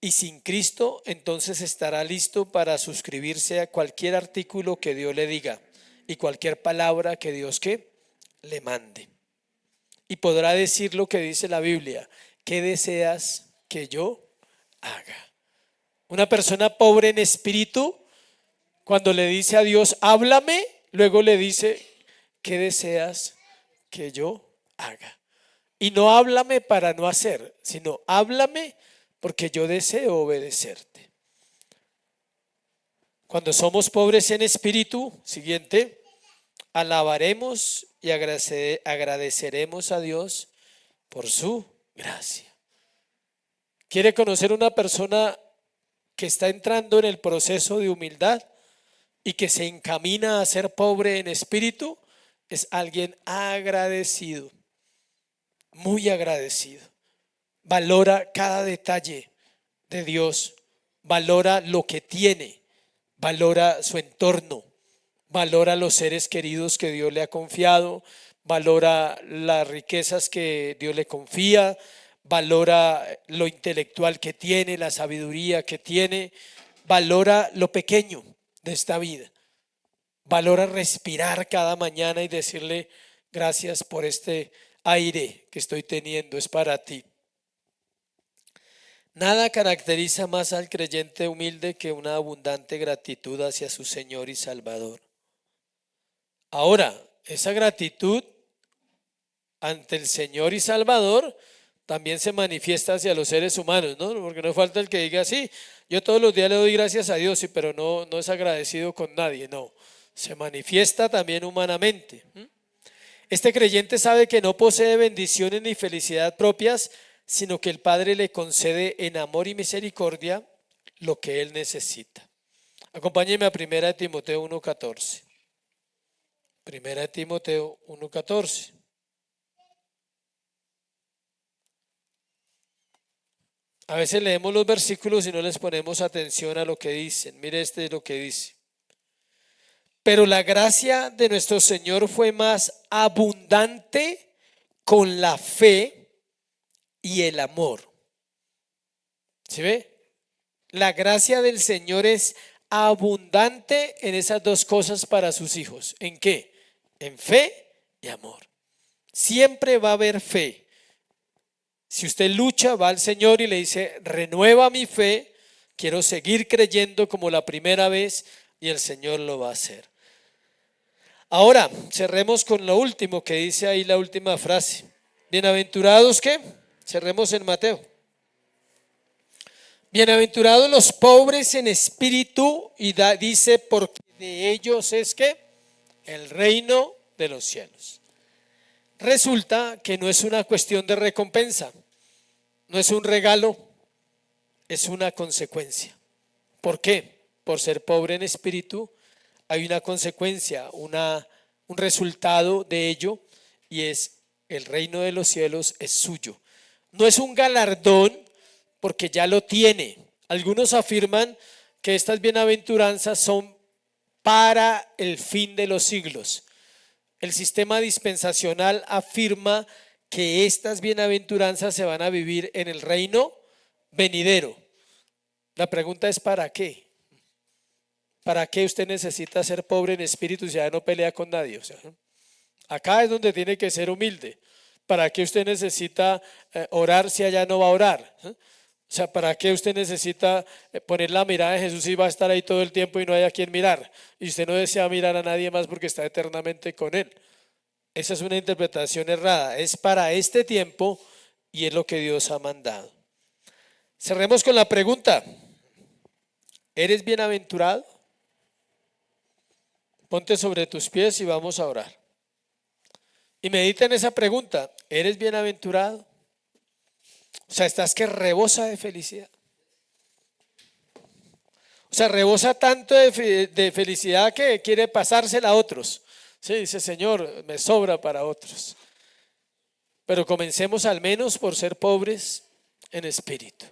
Speaker 1: y sin Cristo, entonces estará listo para suscribirse a cualquier artículo que Dios le diga y cualquier palabra que Dios le mande. Y podrá decir lo que dice la Biblia: ¿qué deseas que yo haga? Una persona pobre en espíritu, cuando le dice a Dios, háblame, luego le dice, ¿qué deseas que yo haga? Y no háblame para no hacer, sino háblame porque yo deseo obedecerte. Cuando somos pobres en espíritu, siguiente, alabaremos y agradeceremos a Dios por su gracia. ¿Quiere conocer una persona que está entrando en el proceso de humildad y que se encamina a ser pobre en espíritu? Es alguien agradecido, muy agradecido. Valora cada detalle de Dios, valora lo que tiene, valora su entorno, valora los seres queridos que Dios le ha confiado, valora las riquezas que Dios le confía, valora lo intelectual que tiene, la sabiduría que tiene, valora lo pequeño de esta vida, valora respirar cada mañana y decirle gracias por este aire que estoy teniendo, es para ti. Nada caracteriza más al creyente humilde que una abundante gratitud hacia su Señor y Salvador. Ahora, esa gratitud ante el Señor y Salvador también se manifiesta hacia los seres humanos, ¿no? Porque no falta el que diga, sí, yo todos los días le doy gracias a Dios, sí, pero no es agradecido con nadie, no. Se manifiesta también humanamente. Este creyente sabe que no posee bendiciones ni felicidad propias, sino que el Padre le concede en amor y misericordia lo que él necesita. Acompáñeme a 1 Timoteo 1:14. 1 Timoteo 1:14. A veces leemos los versículos y no les ponemos atención a lo que dicen. Mire, este es lo que dice. Pero la gracia de nuestro Señor fue más abundante con la fe y el amor. ¿Sí ve? La gracia del Señor es abundante en esas dos cosas para sus hijos. ¿En qué? En fe y amor. Siempre va a haber fe. Si usted lucha, va al Señor y le dice, renueva mi fe, quiero seguir creyendo como la primera vez, y el Señor lo va a hacer. Ahora, cerremos con lo último que dice ahí la última frase. Bienaventurados, ¿qué? Cerremos en Mateo. Bienaventurados los pobres en espíritu, y dice, porque de ellos es que el reino de los cielos. Resulta que no es una cuestión de recompensa, no es un regalo, es una consecuencia. ¿Por qué? Por ser pobre en espíritu hay una consecuencia, un resultado de ello, y es el reino de los cielos es suyo. No es un galardón porque ya lo tiene. Algunos afirman que estas bienaventuranzas son para el fin de los siglos. El sistema dispensacional afirma que estas bienaventuranzas se van a vivir en el reino venidero. La pregunta es ¿para qué? ¿Para qué usted necesita ser pobre en espíritu si ya no pelea con nadie? O sea, acá es donde tiene que ser humilde. ¿Para qué usted necesita orar si allá no va a orar? O sea, ¿para qué usted necesita poner la mirada de Jesús y va a estar ahí todo el tiempo y no hay a quien mirar? Y usted no desea mirar a nadie más porque está eternamente con Él. Esa es una interpretación errada. Es para este tiempo y es lo que Dios ha mandado. Cerremos con la pregunta. ¿Eres bienaventurado? Ponte sobre tus pies y vamos a orar. Y medita en esa pregunta. ¿Eres bienaventurado? O sea, estás que rebosa de felicidad. O sea, rebosa tanto de felicidad que quiere pasársela a otros. Sí, dice, Señor, me sobra para otros. Pero comencemos al menos por ser pobres en espíritu.